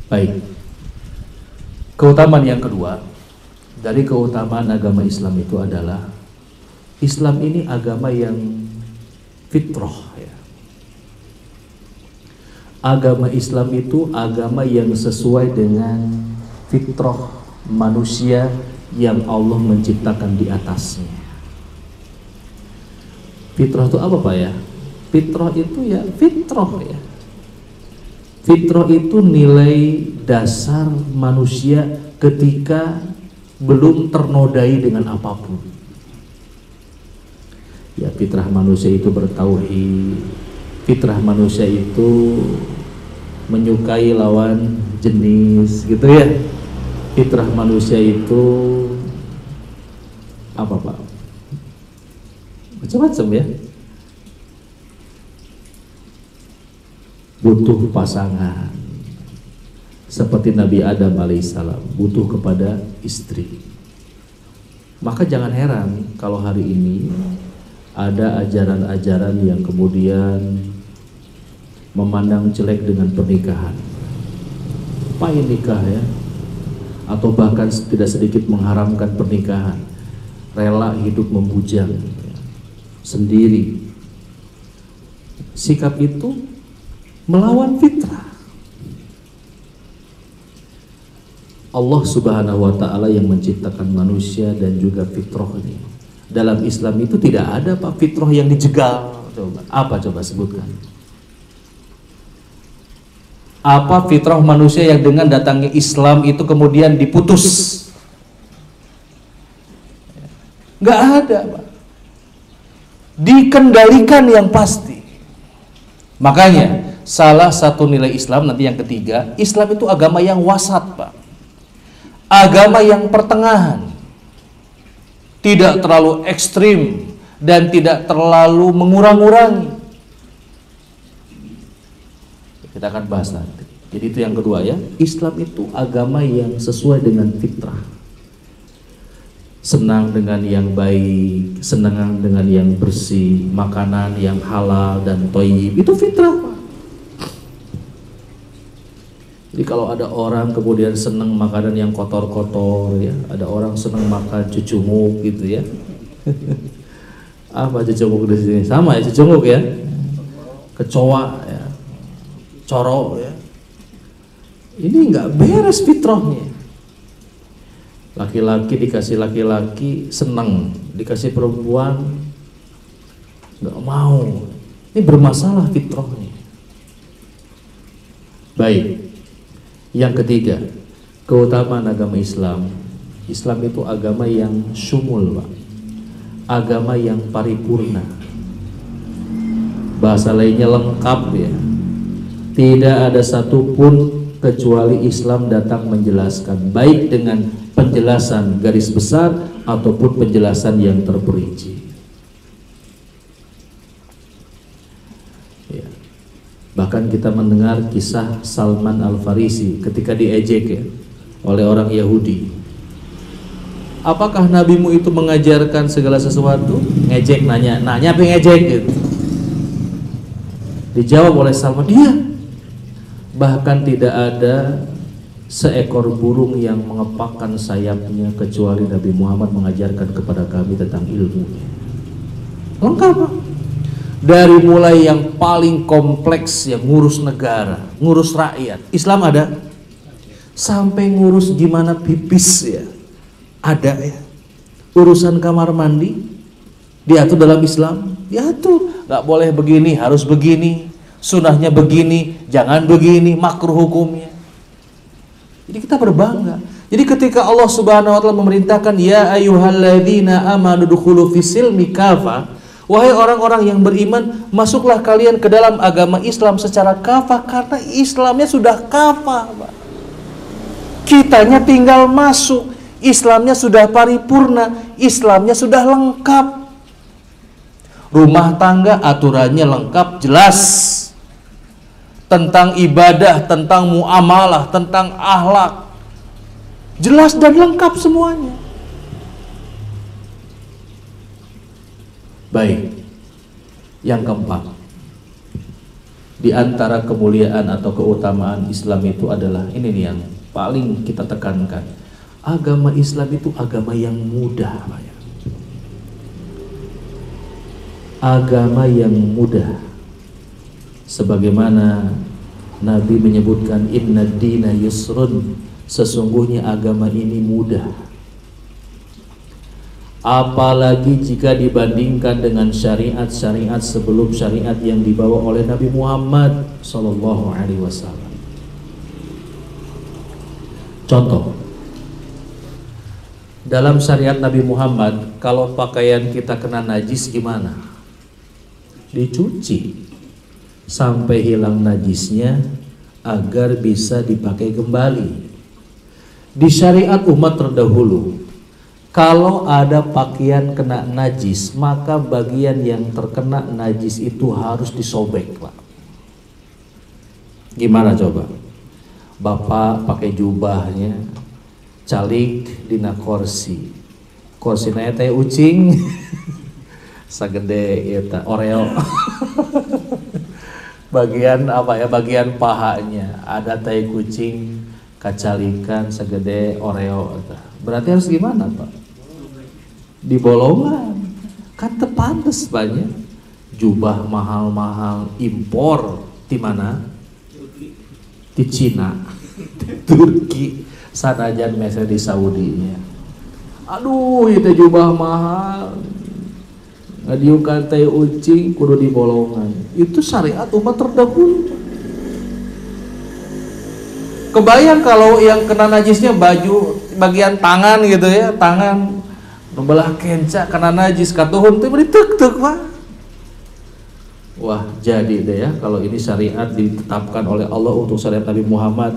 Baik. Keutamaan yang kedua dari keutamaan agama Islam itu adalah Islam ini agama yang fitrah ya. Agama Islam itu agama yang sesuai dengan fitrah manusia yang Allah menciptakan di atasnya. Fitrah itu apa Pak ya? Fitrah itu ya fitrah ya. Fitrah itu nilai dasar manusia ketika belum ternodai dengan apapun. Ya, fitrah manusia itu bertauhid. Fitrah manusia itu menyukai lawan jenis gitu ya. Fitrah manusia itu apa Pak? Macam-macam ya. Butuh pasangan. Seperti Nabi Adam alaihissalam butuh kepada istri. Maka jangan heran kalau hari ini ada ajaran-ajaran yang kemudian memandang jelek dengan pernikahan. Apa ini nikah ya? Atau bahkan tidak sedikit mengharamkan pernikahan. Rela hidup membujang sendiri. Sikap itu melawan fitrah. Allah Subhanahu wa taala yang menciptakan manusia dan juga fitrah ini. Dalam Islam itu tidak ada Pak fitrah yang dijegal. Coba, apa coba sebutkan? Apa fitrah manusia yang dengan datangnya Islam itu kemudian diputus? Nggak ada Pak. Dikendalikan yang pasti. Makanya salah satu nilai Islam nanti yang ketiga, Islam itu agama yang wasat Pak. Agama yang pertengahan. Tidak terlalu ekstrim dan tidak terlalu mengurang-urangi. Kita akan bahas nanti. Jadi itu yang kedua ya, Islam itu agama yang sesuai dengan fitrah. Senang dengan yang baik, senang dengan yang bersih, makanan yang halal dan thayyib, itu fitrah. Jadi kalau ada orang kemudian senang makanan yang kotor-kotor ya, ada orang senang makan cucumuk gitu ya. Apa cucumuk di sini? Sama ya cucumuk ya. Kecoa ya. Coro ya. Ini enggak beres fitrahnya. Laki-laki dikasih laki-laki senang, dikasih perempuan enggak mau. Ini bermasalah fitrahnya. Baik. Yang ketiga, keutamaan agama Islam. Islam itu agama yang syumul, Pak. Agama yang paripurna. Bahasa lainnya lengkap ya. Tidak ada satupun kecuali Islam datang menjelaskan, baik dengan penjelasan garis besar ataupun penjelasan yang terperinci. Bahkan kita mendengar kisah Salman Al-Farisi ketika diejek ya, oleh orang Yahudi. Apakah nabimu itu mengajarkan segala sesuatu? Ngejek, nanya apa yang ngejek gitu. Dijawab oleh Salman, iya. Bahkan tidak ada seekor burung yang mengepakkan sayapnya kecuali Nabi Muhammad mengajarkan kepada kami tentang ilmunya. Lengkap, Pak. Dari mulai yang paling kompleks yang ngurus negara, ngurus rakyat, Islam ada. Sampai ngurus gimana pipis ya, ada ya. Urusan kamar mandi diatur dalam Islam, diatur. Nggak boleh begini, harus begini. Sunahnya begini, jangan begini, makruh hukumnya. Jadi kita berbangga. Jadi ketika Allah Subhanahu wa taala memerintahkan ya ayyuhalladzina amanu dukhulu fisilmi kafa, wahai orang-orang yang beriman, masuklah kalian ke dalam agama Islam secara kafah, karena Islamnya sudah kafah, Pak. Kitanya tinggal masuk. Islamnya sudah paripurna, Islamnya sudah lengkap. Rumah tangga aturannya lengkap, jelas. Tentang ibadah, tentang muamalah, tentang akhlak, jelas dan lengkap semuanya. Baik, yang keempat, di antara kemuliaan atau keutamaan Islam itu adalah ini nih yang paling kita tekankan. Agama Islam itu agama yang mudah, Pak. Agama yang mudah. Sebagaimana Nabi menyebutkan inna dina yusrun, sesungguhnya agama ini mudah. Apalagi jika dibandingkan dengan syariat-syariat sebelum syariat yang dibawa oleh Nabi Muhammad Sallallahu Alaihi Wasallam. Contoh, dalam syariat Nabi Muhammad, kalau pakaian kita kena najis gimana? Dicuci sampai hilang najisnya agar bisa dipakai kembali. Di syariat umat terdahulu, kalau ada pakaian kena najis, maka bagian yang terkena najis itu harus disobek, Pak. Gimana coba? Bapak pakai jubahnya, calik dina kursi. Kursi naya teh ucing, sagede eta oreo. Bagian apa ya? Bagian pahanya ada tai kucing, kacalikan segede oreo. Berarti harus gimana, Pak? Dibolongan, kan tepantes banyak. Jubah mahal-mahal impor di mana? Di Cina, di Turki, sanajan mesel di Saudinya. Aduh, itu jubah mahal. Ngadiukan teh ucing kudu dibolongan. Itu syariat umat terdahulu. Kebayang kalau yang kena najisnya baju bagian tangan gitu ya, tangan belah kenca kena najis katuhun teh ditek-tek, Pak. Wah, jadi deh ya kalau ini syariat ditetapkan oleh Allah untuk syariat Nabi Muhammad.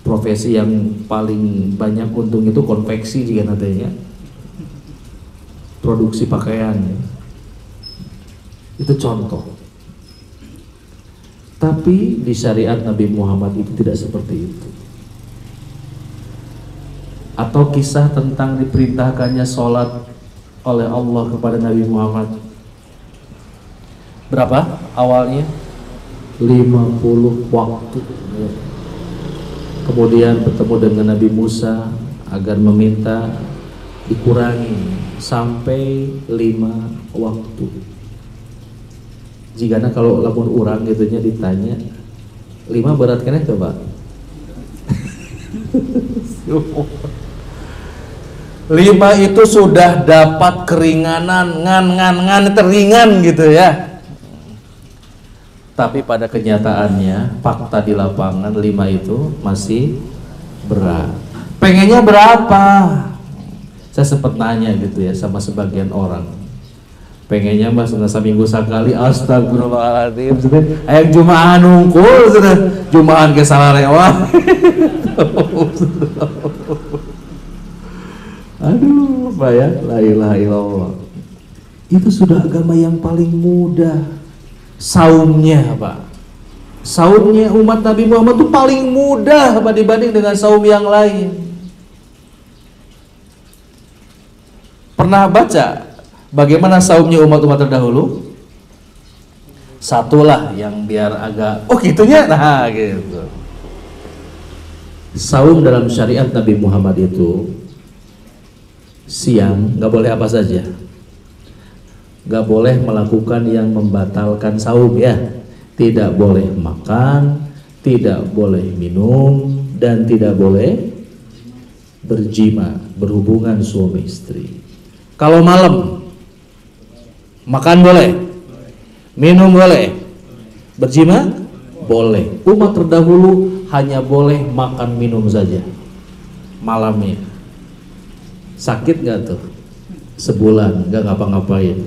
Profesi yang paling banyak untung itu konveksi juga nantinya. Produksi pakaian. Itu contoh. Tapi di syariat Nabi Muhammad itu tidak seperti itu. Atau kisah tentang diperintahkannya sholat oleh Allah kepada Nabi Muhammad. Berapa awalnya? 50 waktu. Kemudian bertemu dengan Nabi Musa agar meminta dikurangi sampai 5 waktu. Jika kalau lamun urang gitunya ditanya 5 berat kena coba. 5 itu sudah dapat keringanan, ngan teringan gitu ya. Tapi pada kenyataannya fakta di lapangan 5 itu masih berat. Pengennya berapa? Saya sempat nanya gitu ya sama sebagian orang. Pengennya mas seminggu sekali, astagfirullahaladzim, ayam Jumaahan nungkul, Jumaahan ke salah lewat. Aduh, Pak ya, la ilaha illallah. Itu sudah agama yang paling mudah. Saumnya, Pak. Saumnya umat Nabi Muhammad itu paling mudah, Pak, dibanding dengan saum yang lain. Pernah baca bagaimana saumnya umat-umat terdahulu? Satulah yang biar agak gitunya, nah gitu. Saum dalam syariat Nabi Muhammad itu siang nggak boleh apa saja, nggak boleh melakukan yang membatalkan saum ya, tidak boleh makan, tidak boleh minum, dan tidak boleh berjima, berhubungan suami istri. Kalau malam makan boleh, minum boleh, berjima boleh. Umat terdahulu hanya boleh makan minum saja malamnya. Sakit nggak tuh? Sebulan nggak ngapa-ngapain.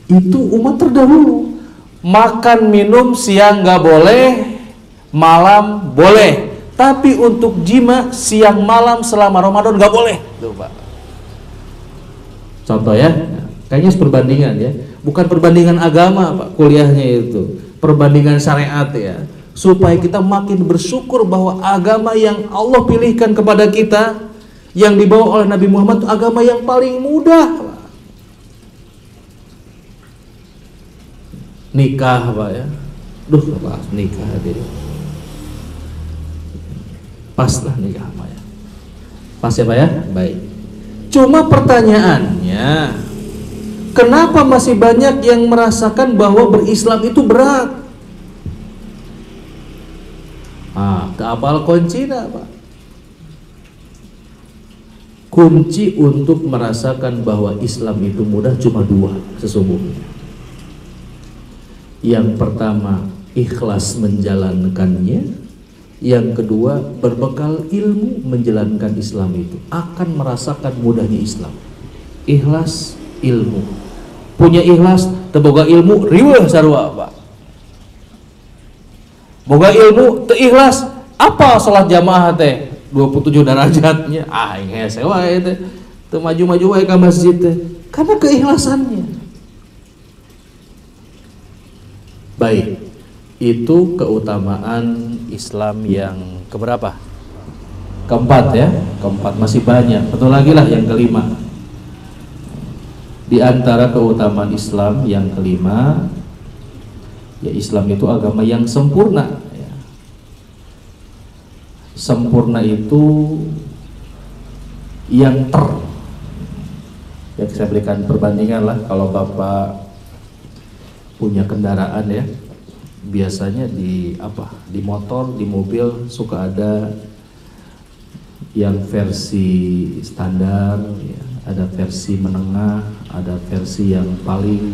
Itu umat terdahulu. Makan minum siang nggak boleh, malam boleh. Tapi untuk jima siang malam selama Ramadan nggak boleh. Tuh, Pak. Contoh ya, kayaknya perbandingan ya, bukan perbandingan agama Pak, kuliahnya itu perbandingan syariat ya, supaya kita makin bersyukur bahwa agama yang Allah pilihkan kepada kita, yang dibawa oleh Nabi Muhammad itu agama yang paling mudah Pak. Nikah Pak ya, Pak, nikah deh. Pas lah nikah Pak ya, pas ya Pak ya, baik. Cuma pertanyaannya, kenapa masih banyak yang merasakan bahwa berislam itu berat? Keapal kunci Pak. Kunci untuk merasakan bahwa Islam itu mudah cuma 2 sesungguhnya. Yang pertama, ikhlas menjalankannya. Yang kedua, berbekal ilmu menjalankan Islam itu akan merasakan mudahnya Islam. Ikhlas, ilmu. Punya ikhlas, teboga ilmu, riweuh sarua Pak. Boga ilmu, teu ikhlas, apa salat jamaah teh 27 derajatnya? Hese wae teh. Teu maju-maju wae ka masjid teh. Karena keikhlasannya. Baik. Itu keutamaan Islam yang keberapa? Keempat ya, keempat, masih banyak. Betul lagi lah yang kelima. Di antara keutamaan Islam yang kelima, ya Islam itu agama yang sempurna ya. Sempurna itu yang ya saya berikan perbandingan lah. Kalau Bapak punya kendaraan ya, biasanya di motor, di mobil suka ada yang versi standar ya, ada versi menengah, ada versi yang paling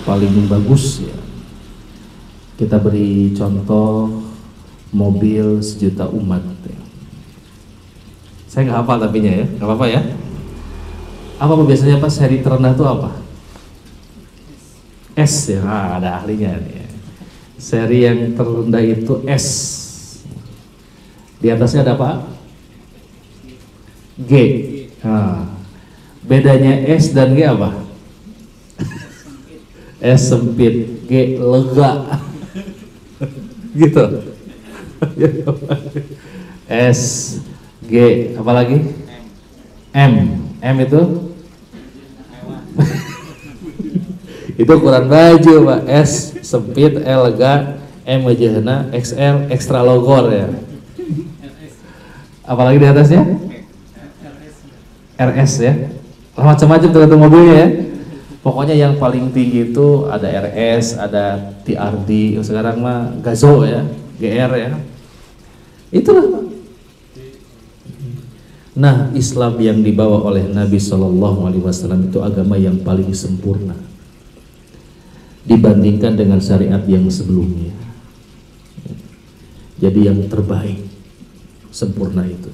paling bagus ya. Kita beri contoh mobil sejuta umat ya. Saya nggak hafal tapinya ya, nggak apa-apa ya. Apa biasanya Pak seri terendah itu apa? S ya, ada ahlinya nih. Seri yang terendah itu S. Di atasnya ada apa? G. Bedanya S dan G apa? S sempit, G lega. Gitu. S, G, apa lagi? M. M itu? Itu ukuran baju, Pak. S sempit, L lega, M wajahna, XL ekstra logor ya. Apalagi di atasnya? RS ya. Macam-macam tergantung mobilnya ya. Pokoknya yang paling tinggi itu ada RS, ada TRD, sekarang mah Gazo ya, GR ya. Itulah Pak. Nah, Islam yang dibawa oleh Nabi SAW itu agama yang paling sempurna dibandingkan dengan syariat yang sebelumnya. Jadi yang terbaik, sempurna itu.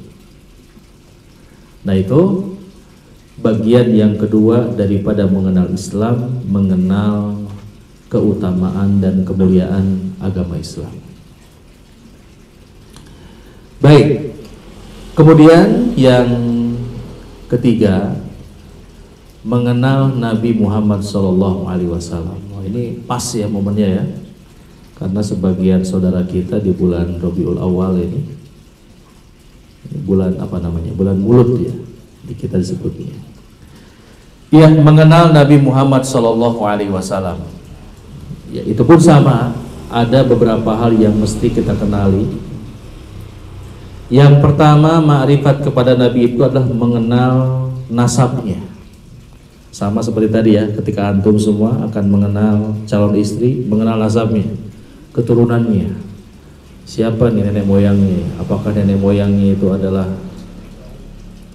Nah, itu bagian yang kedua daripada mengenal Islam, mengenal keutamaan dan kemuliaan agama Islam. Baik, kemudian yang ketiga, mengenal Nabi Muhammad SAW. Oh, ini pas ya momennya ya, karena sebagian saudara kita di bulan Rabiul Awal ini bulan apa namanya, bulan mulut ya, di kita disebutnya. Yang mengenal Nabi Muhammad SAW, ya itu pun sama, ada beberapa hal yang mesti kita kenali. Yang pertama, ma'rifat kepada Nabi itu adalah mengenal nasabnya. Sama seperti tadi ya, ketika antum semua akan mengenal calon istri, mengenal nasabnya, keturunannya. Siapa nih nenek moyangnya? Apakah nenek moyangnya itu adalah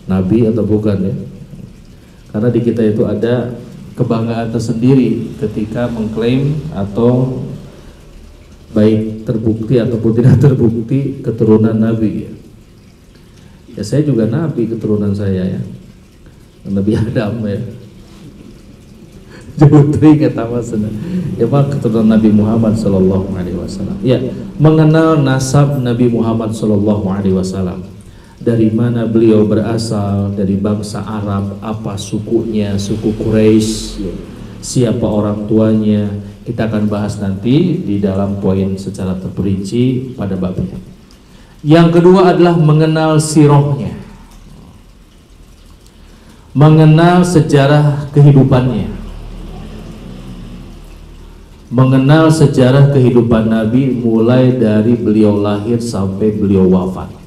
Nabi atau bukan ya? Karena di kita itu ada kebanggaan tersendiri ketika mengklaim atau baik terbukti ataupun tidak terbukti keturunan Nabi ya. Ya saya juga Nabi, keturunan saya ya, Nabi Adam ya. Jauh teringat amasnya. Ya Pak, keturunan Nabi Muhammad SAW. Ya, mengenal nasab Nabi Muhammad SAW. Dari mana beliau berasal, dari bangsa Arab, apa sukunya, suku Quraisy, siapa orang tuanya. Kita akan bahas nanti di dalam poin secara terperinci pada babnya. Yang kedua adalah mengenal sirahnya, mengenal sejarah kehidupannya, mengenal sejarah kehidupan Nabi mulai dari beliau lahir sampai beliau wafat.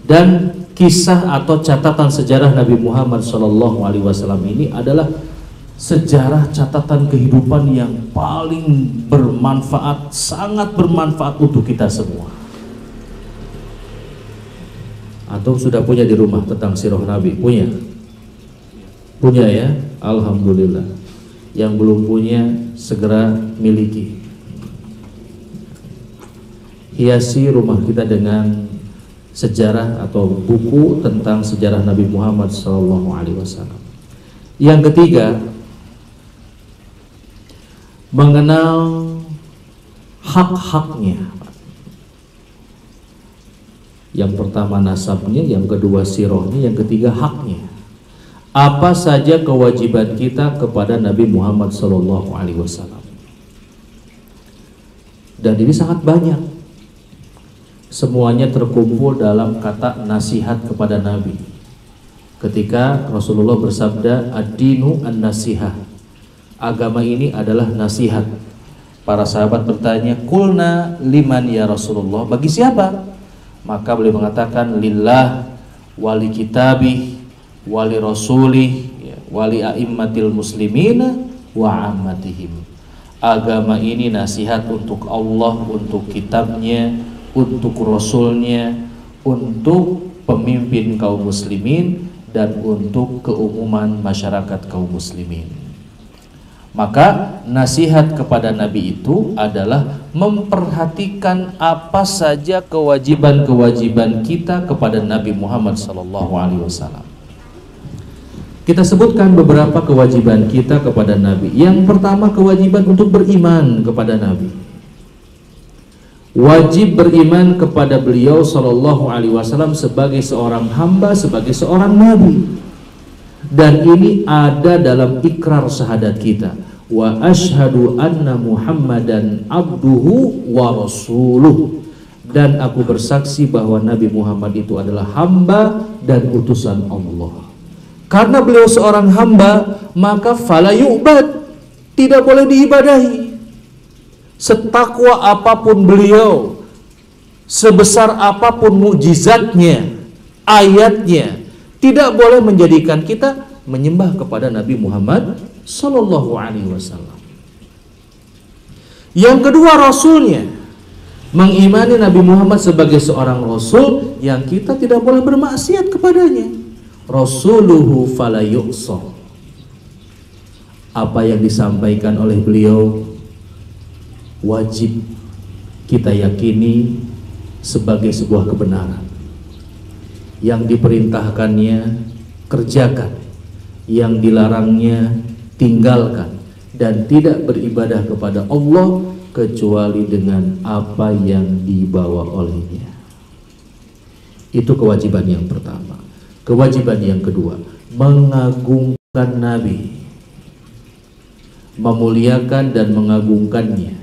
Dan kisah atau catatan sejarah Nabi Muhammad SAW ini adalah sejarah catatan kehidupan yang paling bermanfaat, sangat bermanfaat untuk kita semua. Antum sudah punya di rumah tentang sirah Nabi? Punya? Punya ya? Alhamdulillah. Yang belum punya segera miliki. Hiasi rumah kita dengan sejarah atau buku tentang sejarah Nabi Muhammad SAW. Yang ketiga, mengenal hak-haknya. Yang pertama nasabnya, yang kedua sirahnya, yang ketiga haknya. Apa saja kewajiban kita kepada Nabi Muhammad SAW. Dan ini sangat banyak. Semuanya terkumpul dalam kata nasihat kepada Nabi. Ketika Rasulullah bersabda, ad-dinu an-nasihah. Agama ini adalah nasihat. Para sahabat bertanya, kulna liman ya Rasulullah, bagi siapa? Maka beliau mengatakan, lillah, wali kitabih, wali rasulih, wali a'immatil muslimina wa ammatihim. Agama ini nasihat untuk Allah, untuk kitabnya, untuk rasulnya, untuk pemimpin kaum muslimin, dan untuk keumuman masyarakat kaum muslimin. Maka nasihat kepada Nabi itu adalah memperhatikan apa saja kewajiban-kewajiban kita kepada Nabi Muhammad SAW. Kita sebutkan beberapa kewajiban kita kepada Nabi. Yang pertama, kewajiban untuk beriman kepada Nabi. Wajib beriman kepada beliau SAW sebagai seorang hamba, sebagai seorang Nabi. Dan ini ada dalam ikrar syahadat kita. wa asyhadu anna Muhammadan abduhu wa rasuluh, dan aku bersaksi bahwa Nabi Muhammad itu adalah hamba dan utusan Allah. Karena beliau seorang hamba, maka fala yu'bad, tidak boleh diibadahi. Setakwa apapun beliau, sebesar apapun mukjizatnya, ayatnya, tidak boleh menjadikan kita menyembah kepada Nabi Muhammad sallallahu alaihi wasallam. Yang kedua, rasulnya, mengimani Nabi Muhammad sebagai seorang rasul yang kita tidak boleh bermaksiat kepadanya. Rasuluhu fala yu'sa, apa yang disampaikan oleh beliau wajib kita yakini sebagai sebuah kebenaran. Yang diperintahkannya kerjakan, yang dilarangnya tinggalkan, dan tidak beribadah kepada Allah kecuali dengan apa yang dibawa olehnya. Itu kewajiban yang pertama. Kewajiban yang kedua, mengagungkan Nabi, memuliakan dan mengagungkannya.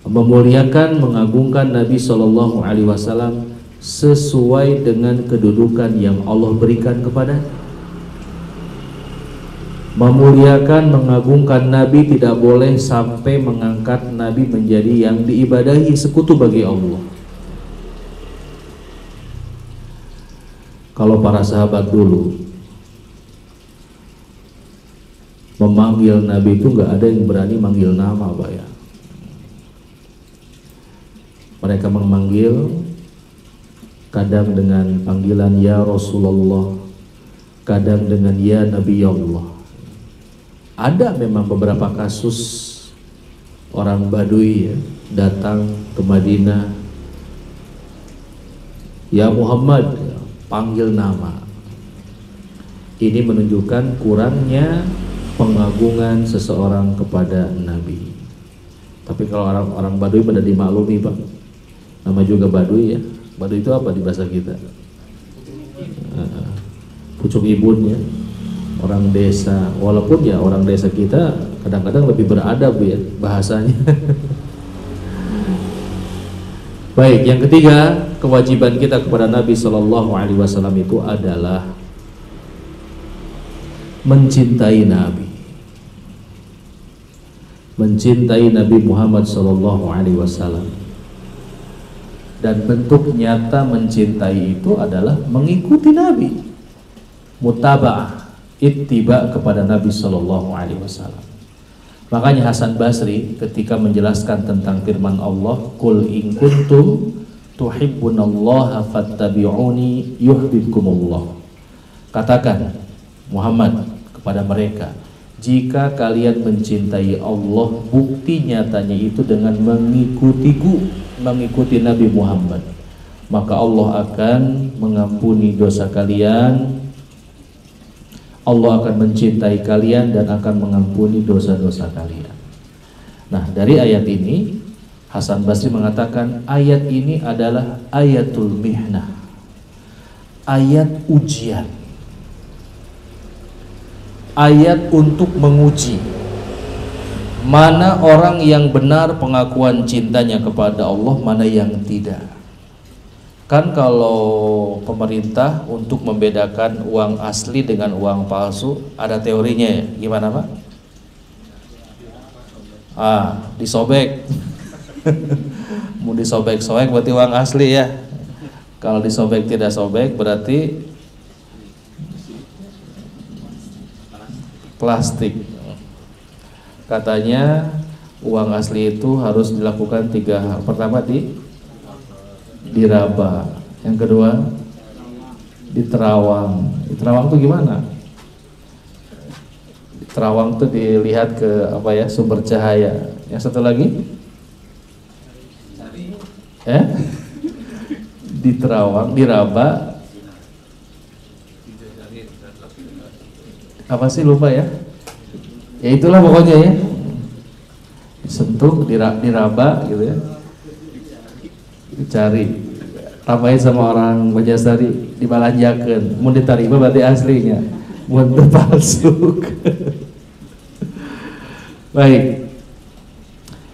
Memuliakan, mengagungkan Nabi Shallallahu Alaihi Wasallam sesuai dengan kedudukan yang Allah berikan kepadanya. Memuliakan, mengagungkan Nabi tidak boleh sampai mengangkat Nabi menjadi yang diibadahi sekutu bagi Allah. Kalau para sahabat dulu memanggil Nabi itu nggak ada yang berani manggil nama, Pak ya. Mereka memanggil kadang dengan panggilan ya Rasulullah, kadang dengan ya Nabi Allah. Ada memang beberapa kasus orang Baduy ya, datang ke Madinah, ya Muhammad, panggil nama. Ini menunjukkan kurangnya pengagungan seseorang kepada Nabi. Tapi kalau orang Baduy pada dimaklumi, Pak, nama juga Baduy ya. Baduy itu apa di bahasa kita? Pucuk ibun ya, orang desa. Walaupun ya orang desa kita kadang-kadang lebih beradab ya bahasanya. Baik, yang ketiga, kewajiban kita kepada Nabi Shallallahu Alaihi Wasallam itu adalah mencintai Nabi, mencintai Nabi Muhammad Shallallahu Alaihi Wasallam. Dan bentuk nyata mencintai itu adalah mengikuti Nabi, mutaba'ah, ittiba kepada Nabi Shallallahu Alaihi Wasallam. Makanya Hasan Basri ketika menjelaskan tentang firman Allah, "Qul in kuntum tuhibbunallaha fattabi'uni yuhibbukumullah." Katakan Muhammad kepada mereka, jika kalian mencintai Allah, bukti nyatanya itu dengan mengikutiku, mengikuti Nabi Muhammad, maka Allah akan mengampuni dosa kalian, Allah akan mencintai kalian dan akan mengampuni dosa-dosa kalian. Nah, dari ayat ini Hasan Basri mengatakan ayat ini adalah ayatul mihnah, ayat ujian, ayat untuk menguji mana orang yang benar pengakuan cintanya kepada Allah, mana yang tidak. Kan kalau pemerintah untuk membedakan uang asli dengan uang palsu ada teorinya ya, gimana Pak? Disobek. Mau disobek-sobek berarti uang asli ya. Kalau disobek tidak sobek berarti plastik. Katanya uang asli itu harus dilakukan 3 hal. Pertama diraba, yang kedua diterawang. Diterawang itu gimana? Diterawang itu dilihat ke apa ya, sumber cahaya. Yang satu lagi diterawang, diraba, apa sih lupa ya? Ya itulah pokoknya ya. Disentuh, diraba gitu ya. Dicari, rapain sama orang Bajasari, dibalanjakan, mau diterima berarti aslinya, mau palsu. Baik,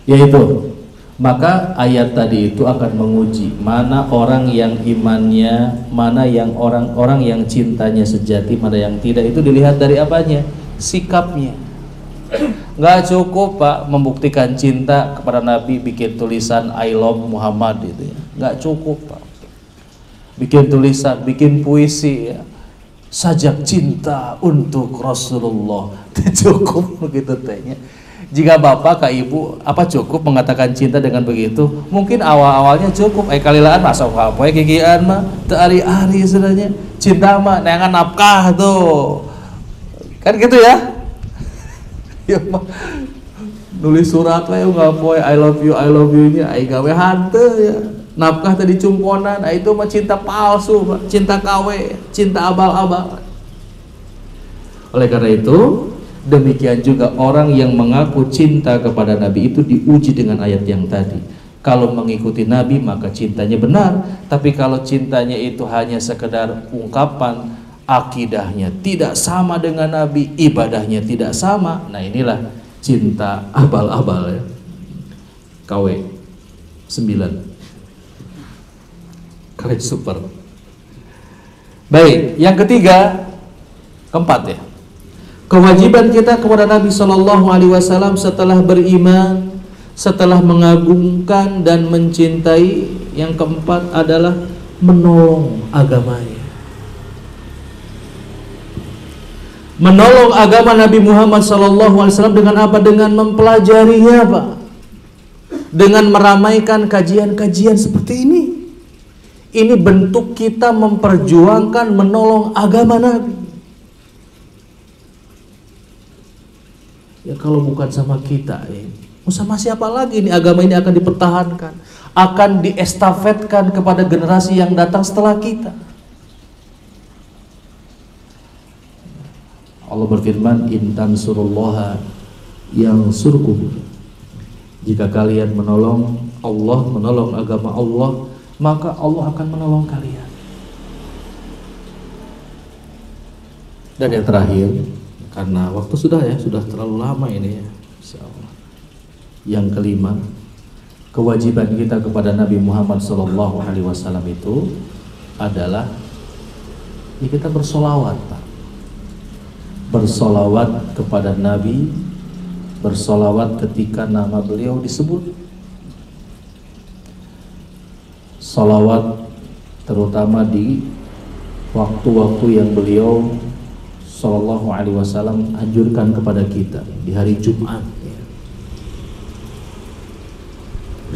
yaitu maka ayat tadi itu akan menguji mana orang yang imannya, mana yang orang-orang yang cintanya sejati, mana yang tidak. Itu dilihat dari apanya? Sikapnya. Nggak cukup Pak membuktikan cinta kepada Nabi bikin tulisan I love Muhammad itu ya. Nggak cukup Pak. Bikin tulisan, bikin puisi ya. Sajak cinta untuk Rasulullah. Cukup begitu tehnya. Jika bapak ke ibu apa cukup mengatakan cinta dengan begitu? Mungkin awal-awalnya cukup. Kalilaan masa apa gigian mah hari-hari sebenarnya. Cinta mah neangan nafkah tuh. Kan gitu ya? Ya mah nulis surat we enggak poe I love you nya ai gawe hanteu ya. Nafkah tadi cumponan, itu mah cinta palsu, cinta KW, cinta abal-abal. Oleh karena itu, demikian juga orang yang mengaku cinta kepada Nabi itu diuji dengan ayat yang tadi. Kalau mengikuti Nabi maka cintanya benar, tapi kalau cintanya itu hanya sekedar ungkapan, akidahnya tidak sama dengan Nabi, ibadahnya tidak sama, nah inilah cinta abal-abal ya. KW 9 KW super. Baik, yang ketiga, keempat ya. Kewajiban kita kepada Nabi Shallallahu Alaihi Wasallam setelah beriman, setelah mengagungkan dan mencintai, yang keempat adalah menolong agamanya. Menolong agama Nabi Muhammad Shallallahu Alaihi Wasallam dengan apa? Dengan mempelajarinya, Pak. Dengan meramaikan kajian-kajian seperti ini. Ini bentuk kita memperjuangkan menolong agama Nabi. Ya kalau bukan sama kita, sama siapa lagi ini agama ini akan dipertahankan, akan diestafetkan kepada generasi yang datang setelah kita. Allah berfirman, in tansurullaha yansurkum. Jika kalian menolong Allah, menolong agama Allah, maka Allah akan menolong kalian. Dan yang terakhir, karena waktu sudah terlalu lama ini ya, insyaallah. Yang kelima, kewajiban kita kepada Nabi Muhammad SAW itu adalah ya kita bersolawat, Pak. Bersolawat kepada Nabi, bersolawat ketika nama beliau disebut. Solawat terutama di waktu-waktu yang beliau Sallallahu Alaihi Wasallam anjurkan kepada kita di hari Jumat.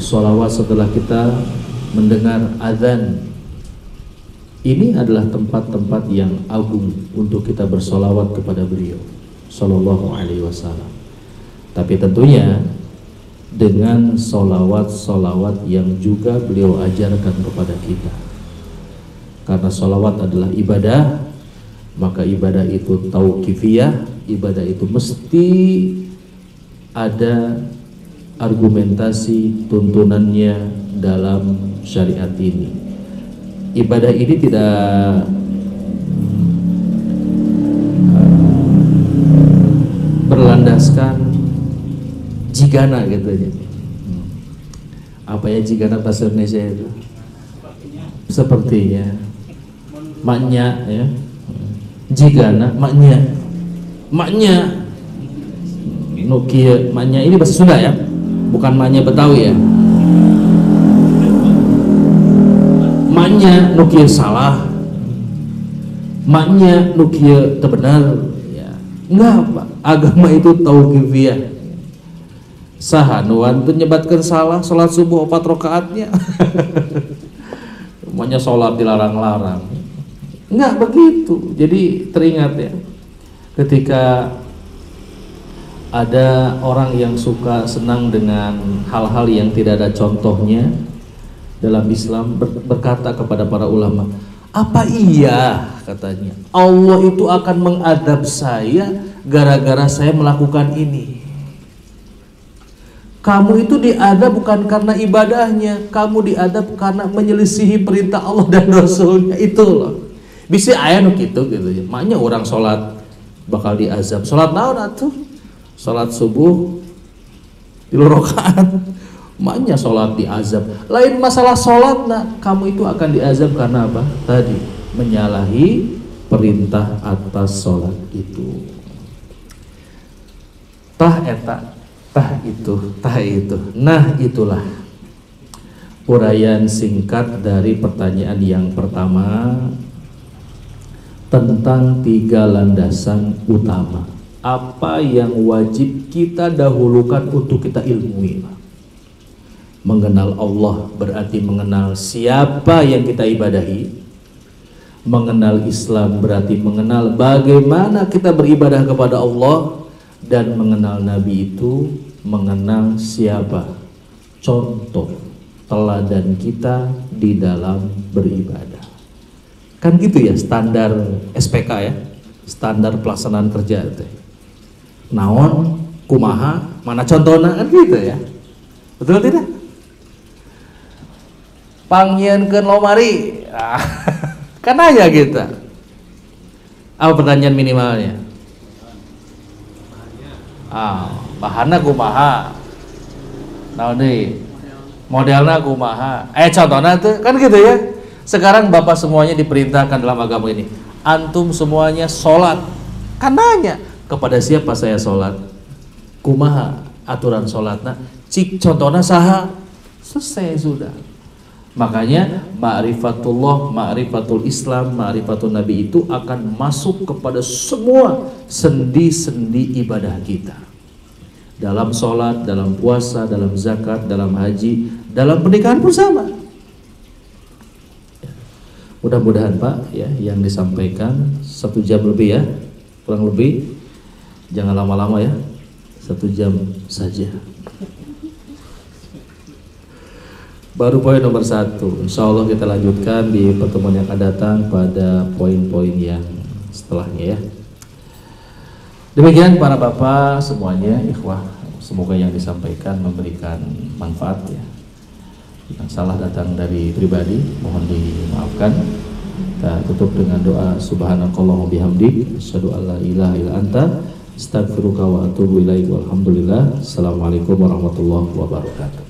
Sholawat setelah kita mendengar azan. Ini adalah tempat-tempat yang agung untuk kita bersolawat kepada beliau Sallallahu Alaihi Wasallam. Tapi tentunya dengan solawat-solawat yang juga beliau ajarkan kepada kita. Karena solawat adalah ibadah, maka ibadah itu tauqifiyah, ibadah itu mesti ada argumentasi tuntunannya dalam syariat ini. Ibadah ini tidak berlandaskan jigana gitu aja. Apa ya jigana bahasa Indonesia itu? Sepertinya maknya ya. Jigana maknya Nokia maknya ini bahasa Sunda ya, bukan maknya Betawi ya. Maknya Nokia salah, maknya Nokia terbenar ya. Enggak, Pak. Agama itu tauqifiyah. Saha nuan penyebatkan salah salat subuh 4 rakaatnya. Maknya salat dilarang-larang. Enggak begitu. Jadi teringat ya, ketika ada orang yang suka senang dengan hal-hal yang tidak ada contohnya dalam Islam, berkata kepada para ulama, apa iya katanya Allah itu akan mengadab saya gara-gara saya melakukan ini? Kamu itu diadab bukan karena ibadahnya, kamu diadab karena menyelisihi perintah Allah dan Rasulnya. Itu loh. Bisa aya nu kitu gitu ya. Makanya orang sholat bakal diazab. Sholat naon atuh? Sholat subuh 3 rakaat. Maknya sholat diazab. Lain masalah sholat, nah kamu itu akan diazab karena apa? Tadi menyalahi perintah atas sholat itu. Tah eta, tah itu. Nah itulah uraian singkat dari pertanyaan yang pertama tentang 3 landasan utama. Apa yang wajib kita dahulukan untuk kita ilmui? Mengenal Allah berarti mengenal siapa yang kita ibadahi. Mengenal Islam berarti mengenal bagaimana kita beribadah kepada Allah. Dan mengenal Nabi itu mengenal siapa contoh teladan kita di dalam beribadah. Kan gitu ya standar SPK ya, standar pelaksanaan kerja itu. Naon, kumaha, mana contohnya, kan gitu ya. Betul tidak? Panggieunkeun lomari. Kan aja kita. Apa pertanyaan minimalnya? Bahanna kumaha? Naon deui? Modelna kumaha? Contohna tuh kan gitu ya. Sekarang Bapak semuanya diperintahkan dalam agama ini. Antum semuanya sholat. Kan nanya, kepada siapa saya sholat? Kumaha aturan sholatna? Cik contohna saha? Selesai sudah. Makanya ma'rifatullah, ma'rifatul Islam, ma'rifatul Nabi itu akan masuk kepada semua sendi-sendi ibadah kita. Dalam sholat, dalam puasa, dalam zakat, dalam haji, dalam pernikahan pun sama. Mudah-mudahan Pak ya yang disampaikan 1 jam lebih ya, kurang lebih. Jangan lama-lama ya, 1 jam saja. Baru poin nomor 1. Insya Allah kita lanjutkan di pertemuan yang akan datang pada poin-poin yang setelahnya ya. Demikian para bapak semuanya, ikhwah, semoga yang disampaikan memberikan manfaat ya. Yang salah datang dari pribadi mohon dimaafkan. Kita tutup dengan doa subhanakallahumma bihamdik asyhadu an la ilaha illa anta astaghfiruka wa atubu ilaik. Walhamdulillah. Assalamualaikum warahmatullahi wabarakatuh.